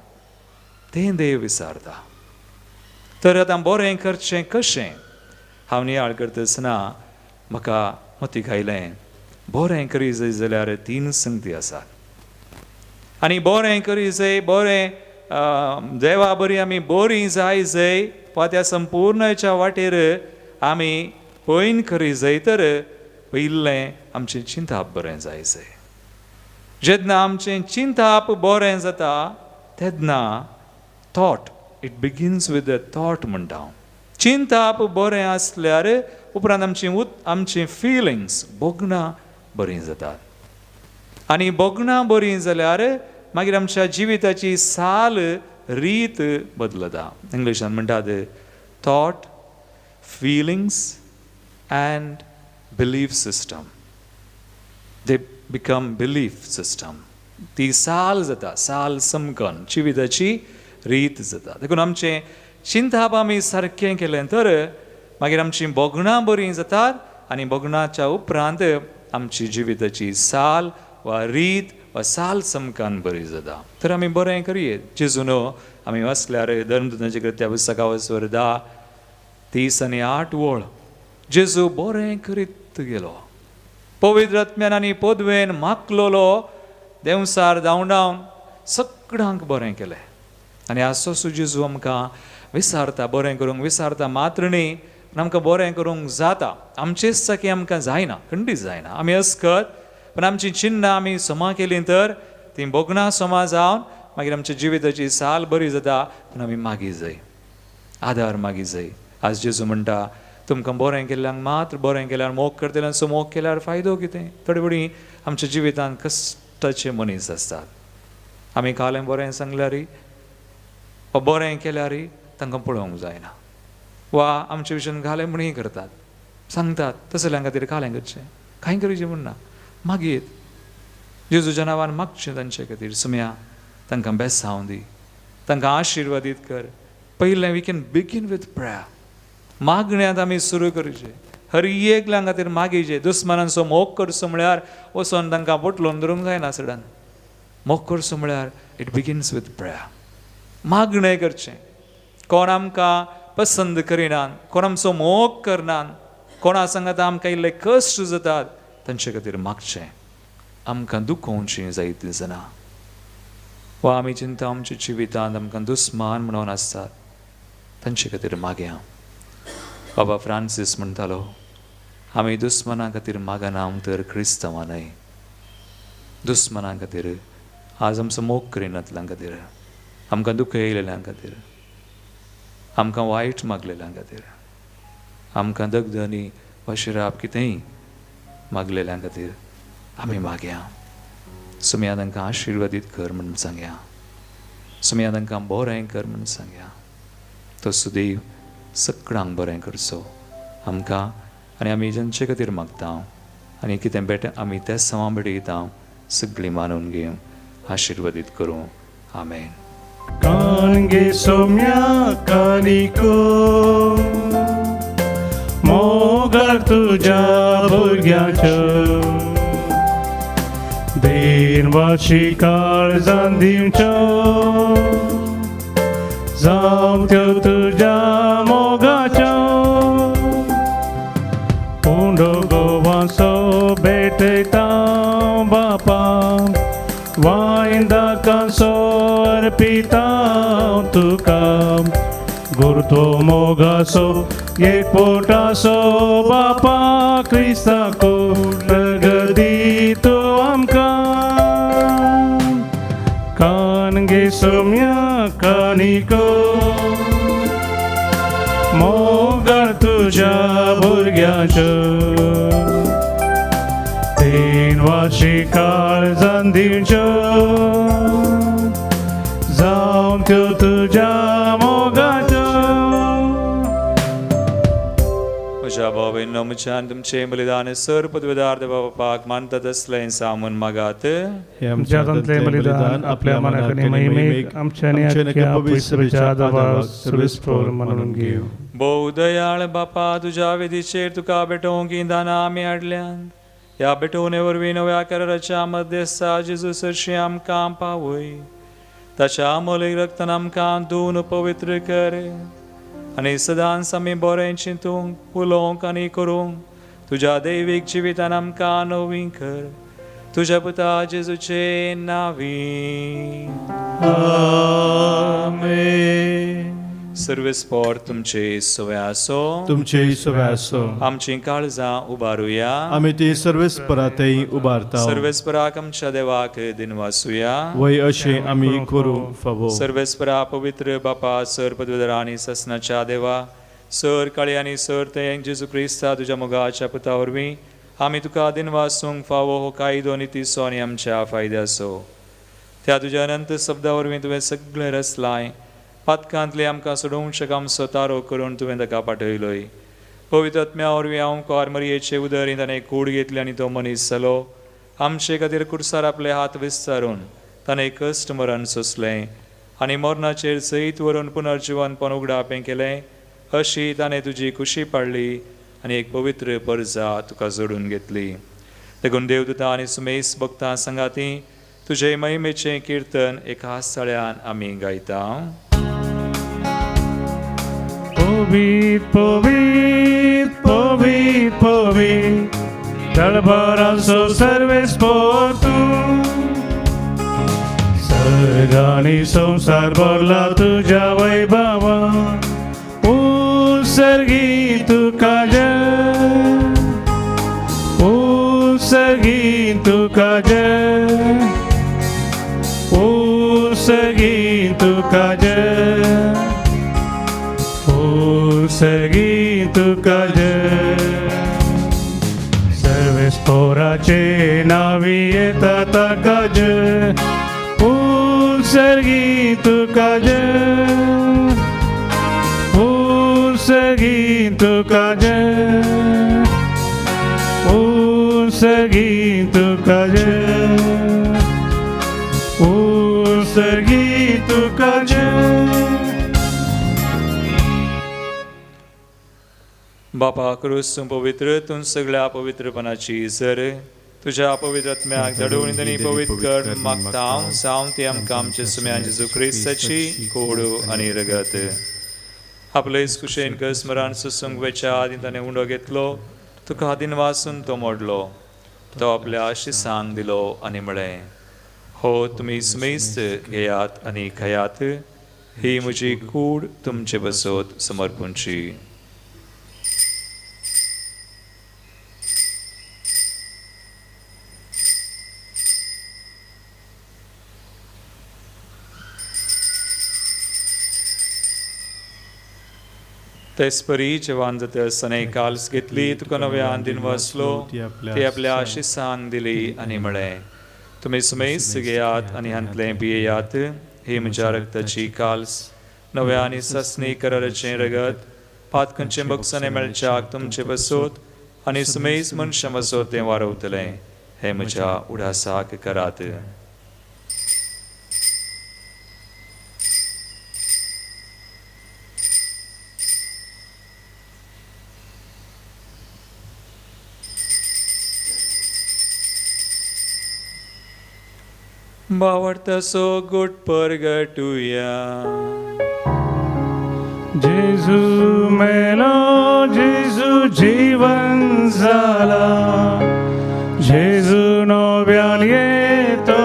तें देव विचारता. तर आतां बरें करचें कशें? हांव नियाळ करतना म्हाका मतीक आयलें, बरें करी जाय जाल्यार 3 संगती आसात. आनी बरें करी जाय, बरें देवा बरी आमी बरीं जाय जाय, त्या संपूर्णच्या वाटेर आमी पयन करी जाय तर पयलें आमचें चिंताप बरें जाय जाय. जेन्ना आमचें चिंताप बरें जाता तेन्ना thought, it begins with the thought म्हणटा हांव. चिंताप बरें आसल्यार उपरांत आमची फिलिंग्स, बोगणां बरीं जातात. आनी बोगणां बरीं जाल्यार मागीर आमच्या जिविताची साल रीत बदलता. इंग्लिशान म्हणटात thought, feelings and belief system. They become belief system. ती साल जाता, साल समकन जिविताची रीत जाता. देखून आमचें चिंताप आमी सारकें केलें तर मागीर आमचीं बोगणां बरीं जातात आनी बोगणाच्या उपरांत आमची जिविताची साल वा रीत वा साल समकान बरी जाता. तर आमी बरें करियेत. जेजून आमी वाचल्यार धर्मदूतांच्या कृत्या पुस्तका वाचल्यार 10:30-8 जेजू बरें करीत गेलो. पवित्र आत्म्यान आनी पदवेन मागलोलो देवसार धांवडावन सगळ्यांक बरें केलें. आनी असो जेजू आमकां विचारता, बरें करूंक विचारता मात्र न्ही, पूण आमकां बरें करूंक जाता. आमचेच चाकी आमकां जायना, खंडीच जायना. आमी अस्खत, पण आमची चिन्नां आमी समा केलीं तर तीं बोगणां समा जावन मागीर आमच्या जिविताची साल बरी जाता. पूण आमी मागी जाय, आदार मागी जाय. आज जेजू म्हणटा, तुमकां बरें केल्ल्यांक मात्र बरें केल्यार, मोग करतल्यांचो मोग केल्यार फायदो कितें? थोडी बडी आमच्या जिवितांत कश्टाचे मनीस आसतात. आमी कालें बरें सांगल्यारय वा बरें केल्यारय तांकां पळोवंक जायना, वा आमचे विशयन घालें म्हणूय करतात, सांगतात तसल्या खातीर कालें करचें, कांय करचें म्हणना. मागीर जेजूच्या नांवान मागचें तांचे खातीर. सुम्या तांकां बेसांव दी, तांकां आशिर्वादीत कर. पयलें वी कॅन बिगीन विथ प्रेयर. मागण्यांत आमी सुरू करचें, हर एकल्या खातीर मागीचें. दुस्मानांचो मोग करचो म्हळ्यार वचोन तांकां पोटलोवन धरूंक जायना सडन. मोग करचो म्हळ्यार इट बिगिन्स विथ प्रेयर. मागणें करचें. कोण आमकां पसंद करिनात, कोण आमचो मोग करनात, कोणा सांगात आमकां इल्ले कश्ट जातात, तांचे खातीर मागचें. आमकां दुखोवची जायतीं जाणां वा आमी चिंता आमच्या जिवितांत आमकां दुस्मान म्हणून आसतात तांचे खातीर मागया. बाबा फ्रांसीस म्हणटालो आमी दुस्मनां खातीर मागना तर क्रिस्तांवां न्हय. दुस्मनां खातीर आज आमचो मोग करिनातल्यां खातीर आमकां दुख येयलेल्यां खातीर आमकां वायट मागलेल्यां खातीर आमकां दगदनी वा शिराप कितेंय मागलेल्यां खातीर आमी मागया. सुमया तांकां आशिर्वादीत कर म्हणून सांगया. सुमया तांकां बरें कर म्हणून सांगया. तो सुदैव सगळ्यांक बरें करचो आमकां आनी आमी जांचे खातीर मागता आनी कितें बेट आमी त्या सवा बेटयता सगळीं मानून घेवन आशिर्वादीत करूं. आमेन. कानगे सोम्या कानिको मोगार तुझ्या भुरग्याच्यो देवाची काळजां दिवच्यो जावं त्यो तुझ्या मोगाच्यो पुंडो गोवाचो भेटयता बापा वायंदाकांचो अर्पिता तुका गुरतो मोगाचो एक पोटाचो बापा क्रिस्ताको प्रगती तो आमकां कानगे सोम्या कानिको मोगार तुझ्या भुरग्याच्यो देवाची काळजां दिवच्यो जावं त्यो तुझ्या मोगाच्यो. म्हज्या भावेन म्हज्यान तुमचें बलिदान सर पदवेदार बापाक मानतात असलें सामून मागात. आमच्या हातांतलें बलिदान आपल्या मनाकने महिमेक आमच्या आनी आख्या पवित्र आदाराक सर्वेस्पर मानून घेव. भोव दयाळ बापा तुज्या वेदीचेर तुका भेटोवंक दाना आमी हाडल्यान ह्या भेटोवणे वरवीं नव्या कराराच्या मध्यस्था जेजू सरशी आमकां पावय. ताच्या अमोलीक रक्तान आमकां धुवन पवित्र कर आनी सदांच आमी बरें चिंतूंक उलोवंक आनी करूंक तुज्या दैवीक जिवितान आमकां नवीन कर. तुज्या पुता जेजूचे नांवी. आमेन. सर्वेस्पर तुमचे सवय आसो. तुमचे सवय आसो. आमची काळजां उबारुया. आमी ती सर्वेस्परातय उबारता. सर्वेस्पराक आमच्या देवाक दिनवासुया. वय अशें आमी करूं फावो. सर्वेस्परा पवित्र बापा सर पदवीधर आनी ससनाच्या देवा सर काळी आनी सर ते जेजू क्रिस्ता तुज्या मोगाच्या पुता वरवीं आमी तुका दिनवासूंक फावो हो कायदो नितीसो आनी आमच्या फायद्याचो. त्या तुज्या अनंत शब्दा वरवीं तुवें सगळें रचलाय. पातकांतले आमकां सोडूंक आमचो तारो करून तुवें ताका पाठयलोय. पवित्र आत्म्या वरवीं हांव कार्मरियेचे उदरींत ताणें कूड घेतली आनी तो मनीस जालो. आमचे खातीर कुडसार आपले हात विस्तारून ताणें कश्ट मरण सोंसलें आनी मरणाचेर सयत व्हरून पुनर्जिवनपण उगडापें केलें. अशी ताणें तुजी खुशी पाडली आनी एक पवित्र परजा तुका जोडून घेतली. देखून देवदूतां आनी सुमेस भक्तां संगाती तुजे महिमेचें कीर्तन एका स्थळ्यान आमी गायता. Povit, povit, povit, povit, तळभराचो सर्वेस्पर तूं. सर्ग आनी संसार भरला तुज्या वैभवान. उत्सर्गी तुका जय, उत्सर्गी तुका जय, उत्सर्गी तुका जय, उत्सर्गी तुका जय. सर्वेस्पराचे नावी येता ताका जय. उत्सर्गी तुका जय, उत्सर्गी तुका जय, उत्सर्गी तुका जय, उत्सर्गी तुका जय. बापा क्रूस पवित्र तूं सगळ्या पवित्रपणाची सर तुझ्या पवित्र आत्म्याक धाडून ताणी पवित्र कर मागता हांव जावं ती आमकां आमचे सुम्या जेजू क्रिस्ताची कोडू आनी रगत. आपले कुशेन कस मरण सुसूंक वेच्या आदी ताणें उंडो घेतलो. तुका आदीन वासून तो मोडलो. तो आपल्या शिसांक दिलो आनी म्हळें, हो तुमी सुमेस्त घेयात आनी खयात, ही म्हजी कूड तुमचे बसोत समर्पूंची. तेसपरी जेवण जाता आसतना एक काल्स घेतली, तुका नव्यान दिन वाचलो, ती आपल्या शिसांक दिली आनी म्हळें, तुमी सुमेस्त घेयात आनी हांतलें पियेयात, ही म्हज्या रक्ताची काल्स, नव्या आनी ससनी कराराचें रगत, पातकांचें बक्षांनी मेळच्याक तुमचे बसोत आनी सुमेस्त मनशां बसोत तें वारवतलें, हें म्हज्या उडासाक करात. बावडतासो गोट परगटुया. जेजू मेलो, जेजू जीवन जाला, जेजू नव्यान येतलो.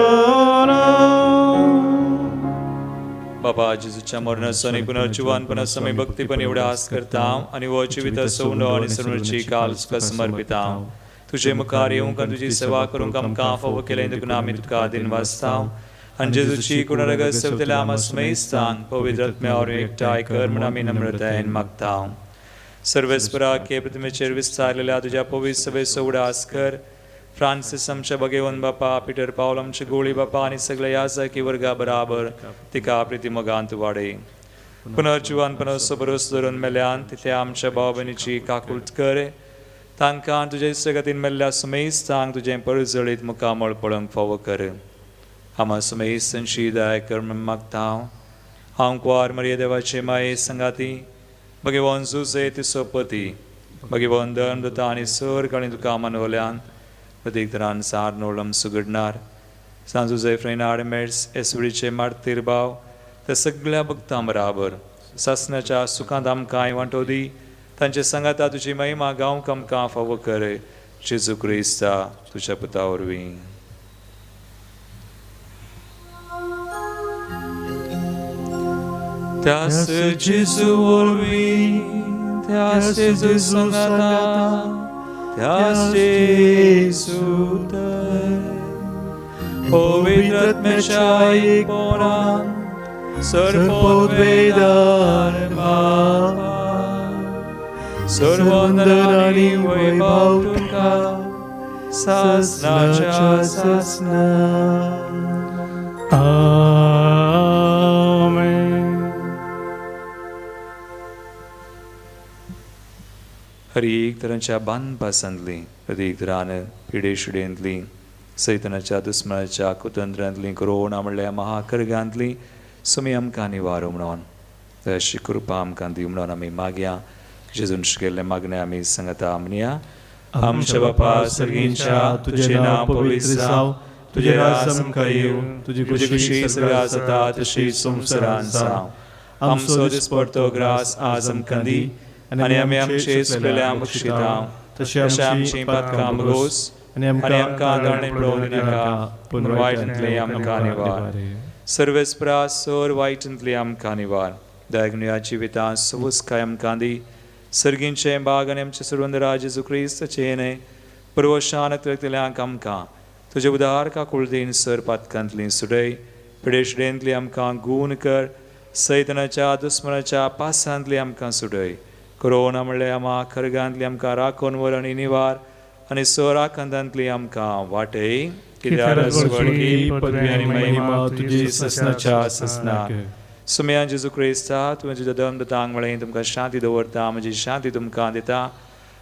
बाबा जेजूच्या मरणाचो आनी पुनर्जीवानपणाचो आमी भक्तीपण उडास करता आनी हो जिविताचो उंडो आनी सर्वची काल्स तुका समर्पिता. तुजे मुखार येवंक आनी तुजी सेवा करूंक आमकां फावो केलें देखून आमी तुका दिन वाजता. आनी जेजूची कुणरगत सेवतल्या आमा सुमेस्तांक पवित्र आत्म्यावर एकठांय कर म्हूण आमी नम्रतायेन मागता. सर्वेस्पराक हे प्रतिमेचेर विस्तारलेल्या तुज्या पवित्र सभेचो उडास कर. फ्रांसीस आमच्या भगेवन बापा, पिटर पावल आमचे गोळी बापा आनी सगळे याजकी वर्गा बराबर तिका प्रिती मोगांत वाडय. पुनर्जीवानपणाचो भरोसो धरून मेल्यान तितल्या आमच्या भाव भयणीची काकुळट कर. तांकां तुज्या इश्टगतीन मेल्ल्या सुमेस्तांक तुजें परजळीत मुखामळ पळोवंक फावो कर. आमा सुमेस्तांची दया कर म्हूण मागता. हांव कुंवार मरिये देवाचे माये संगाती, भगवान जुजे तिचो पती, भगवान धर्मदत्ता आनी सर्ग आनी तुका मानवल्यान प्रतीक तरान सार नोळम सुगडणार. सांजू फ्रेनाड मेड्स एसवडीचे मारतीर भाव त्या सगळ्या भक्तां बराबर सासणाच्या सुखांत आमकां वांटो दी. तांचे संगाता तुजी महिमा गावंक आमकां फावो कर. जेजू क्रिस्ता तुज्या पुता वरवीं. त्यास जेजू वरवीं, त्यास जेजू संगाता, त्यास जेजू पवित्र आत्म्याच्या एकपणान सर्वोद वेदान बापा, सर्ववंदन आनी वैभव तुका सासणाच्या सासणा. हर एक तरांच्या बांदपासांतली, प्रत्येक तरान पिडेशिडेंतली, सैतानाच्या दुस्मनाच्या कुतंत्रांतली, कोरोना म्हणल्या महाकर्गांतली सुमी आमकां निवारो म्हणून तशी कृपा आमकां दी म्हणून आमी मागया. जेजून शिकयल्ले मागणे आमी सांगता म्हणया. आमच्या बापा सर्गींच्या, तुझे नांव पवित्र जावं, तुझे राज आमकां येवं, तुजी खुशी सगळ्या जाता तशी संवसारांत जावं. आमचो दिसपडटो ग्रास आज आमकां दी आनी आमी आमचे सुकलेल्या बक्षिता तशें आमची पातकां बगोस आनी आमकां दाणे पडोवंक दिनाका, पूण वायटांतले आमकां निवार. सर्वेस्परा सोर वायटांतले आमकां निवार. दयागनुया जिवितां सुवस्काय आमकां दी. सर्गींचे बाग आनी आमचे सुरवंदरा जेजू क्रिस्ताचे न्हय परवशान तळटल्यांक आमकां तुजे उदार काकूळ दीन सर पातकांतली सुडय. पिडेशिडेंतली आमकां गूण कर. सैतानाच्या दुस्मनाच्या पासांतली आमकां सुडय. कोरोना म्हणल्या आमा खरगांतली आमकां राखोन वर आनी निवार आनी सोरा कांतांतली आमकां वाटय. कित्याक पदवी आनी महिमा तुजी ससनाच्या ससनाक. सुमया जेजू क्रिस्ता, तुवें तुज्या धर्मदत्तांक म्हळें तुमकां शांती दवरता, म्हजी शांती तुमकां दिता.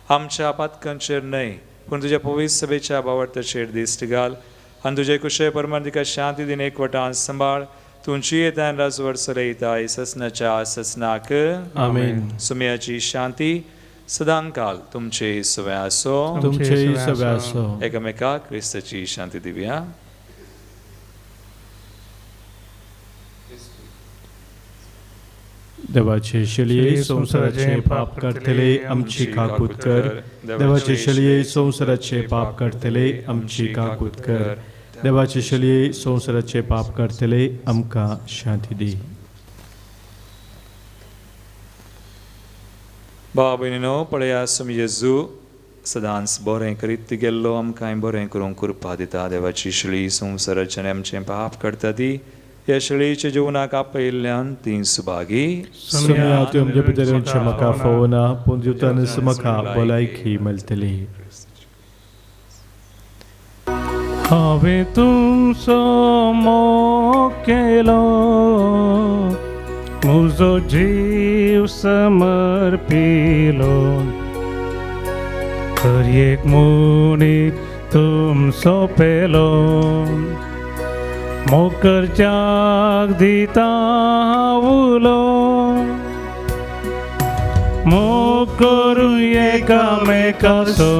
आमच्या पातकांचेर न्हय पूण तुज्या पवित्र सभेच्या बावडताचेर दिश्ट घाल आनी तुजे कुशे परमान तिका शांती दिन एकवटान सांबाळ. तुमची येता राजवड चलयताय ससनाच्या ससनाक. आमेन. सुमयाची शांती सदां काल तुमचे सवय आसो. तुमचेय सवय आसो. एकामेकाक क्रिस्ताची शांती दिवया. देवाचे शलिये संसाराचे पाप करतले आमची काकूत कर. देवाचे शलिये संसाराचे पाप करतले आमची काकूत कर. देवाचे शलिये संसाराचे पाप करतले आमकां शांती दी. भाव भयणीनो, पळयासम येजू सदांच बरें करीत तुगेल्लो आमकां बरें करूंक कृपा दिता. देवाची शळी संवसाराचें आमचें पाप करता ती. ह्या शळयेच्या जिवनाक आपयिल्ल्यान ती सुभागी. सम्या तुमच्या पितरांच्या म्हाका फोवना पूण दिवतानच म्हाका भलायकी मेळटली. हांवें तुमचो मोग केलो, म्हजो जीव समर्पिलो. तर एक मनीस तुमचो पेलो, मोकरच्याक दिता उलो. मोग करूं एकामेकाचो,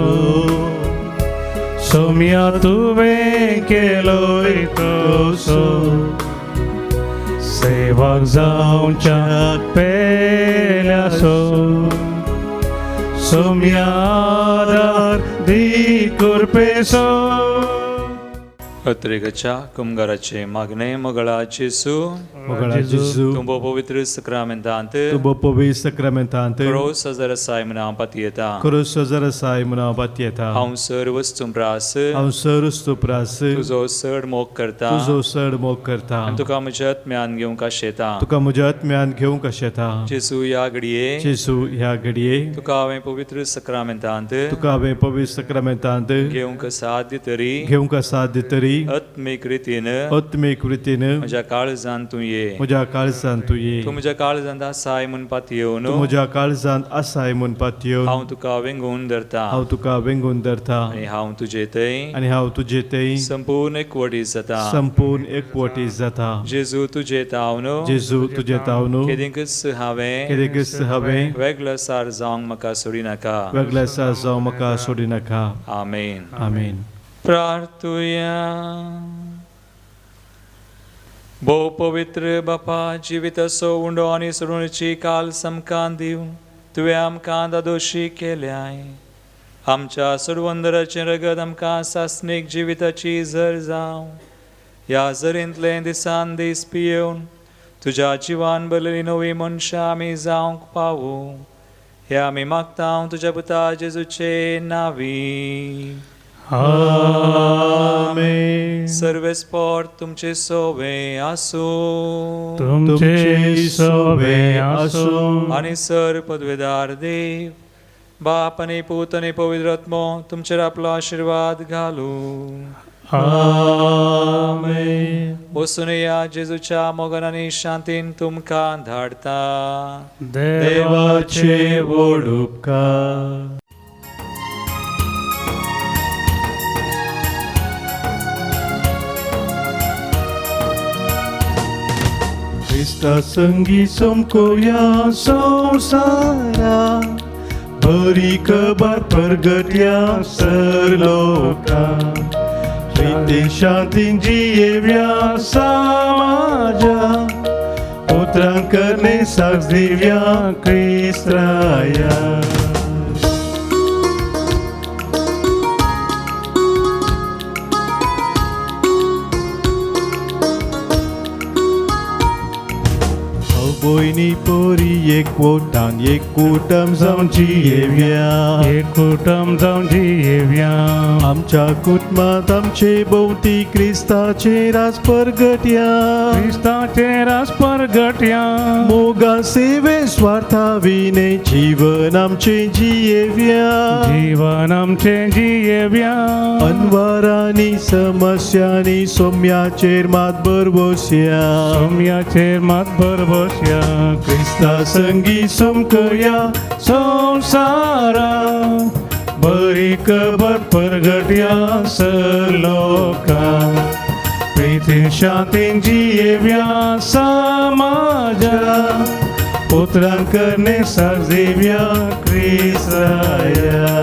सोम्या तुवें केलोय तसो. सेवाक जावच्या पेल्यासो, सोम्या आदार दी कुरपेसो. अत्रेगच्या कुमगाराचे मागणे मोगळा जेसू. मोगळा जेसू तुंबो पवित्र सक्रामेंतांत तुबो पवित्र सक्रामेंतांत क्रोस हजार साय म्हणा पातयेता. क्रूस हजार साय म्हणा पातयेता. हांव सर वस्तूं प्रास हांव सरूस तूं प्रास तुजो चड मोग करता. तुजो चड मोग करता. आनी तुका म्हज्या आत्म्यान घेवंक आशेता. तुका म्हज्या आत्म्यान घेवंक आशेता. जेसू ह्या घडये जेसू ह्या घडये तुका हांवें पवित्र सक्रामेंतांत तुका हांवें पवित्र सक्रामेंतांत घेवंक साध्य तरी घेवंक साध्य तरी आत्मीक रितीन आत्मीक रितीन म्हज्या काळजांत तूं ये. म्हज्या काळजांत तूं ये. तूं म्हज्या काळजांत आसाय म्हूण पातयेवन तूं म्हज्या काळजांत आसाय म्हूण पातयेवन हांव तुका वेंगून धरता. हांव तुका वेंगून धरता. आनी हांव तुजे थंय आनी हांव तुजे थंय संपूर्ण एकवटीत जाता. संपूर्ण एकवटीत जाता. जेजू तुजे तावन जेजू तुजे तावन केदींकच हांवें केदेकच हांवें वेगळो सार जावंक म्हाका सोडी नाका. वेगळ्या सार जावं म्हाका सोडी नाका. आमेन. आमेन. प्रार्थुया. भोव पवित्र बापा, जिवीत असो उंडो आनी सोडूनची काल समकान दिव तुवें आमकां दादोशी केल्याय. आमच्या सुरवंदराचें रगत आमकां सासणीक जिविताची झर जावं. ह्या झरींतले दिसान दीस पियेवन तुज्या जिवान भरलेली नवी मनशां आमी जावंक पावूं. हे आमी मागता तुज्या पुता जेजूचे नांवी. आमेन. सर्वेस्पोर तुमचे सोवे आसूं. तुमचे सोबे आसूं. आनी सर पदवेदार देव बाप आनी पूत आनी पवित्र आत्मो तुमचेर आपलो आशिर्वाद घालूं. आमेन. बसून या जेजूच्या मोगान आनी शांतीन तुमकां धाडता. देवाचे व्हड उपकार. क्रिस्ता संगी समकोया संवसारा, बरी खबर परगट्या सरलोका. प्रिते शांतीन जियेव्या समाजा, उतरां करणे साक्ष दिव्या क्रिस्त्राया. Boyni pori ekwotan ekutam जावन जियेव्या. एकूटम जावन जियेव्या. आमच्या कुटुंबात आमचे भोवती क्रिस्ताचे राज परगट्या. क्रिस्ताचे रास परगट्या. मोगा सेवे स्वार्था विने जीवन आमचे जियेव्या. जीवन आमचे जियेव्या. अनवारांनी समस्यांनी सोम्याचेर मात बरबोसया. सोम्याचेर मात बरबोसया. क्रिस्ता संगी समकया संसारा, बरी खबर परगट्या सरलोका. प्रितीन शांतीन जियेव्या समाजा, पुत्रां करणे साक्ष दिव्या क्रिस्त्राया.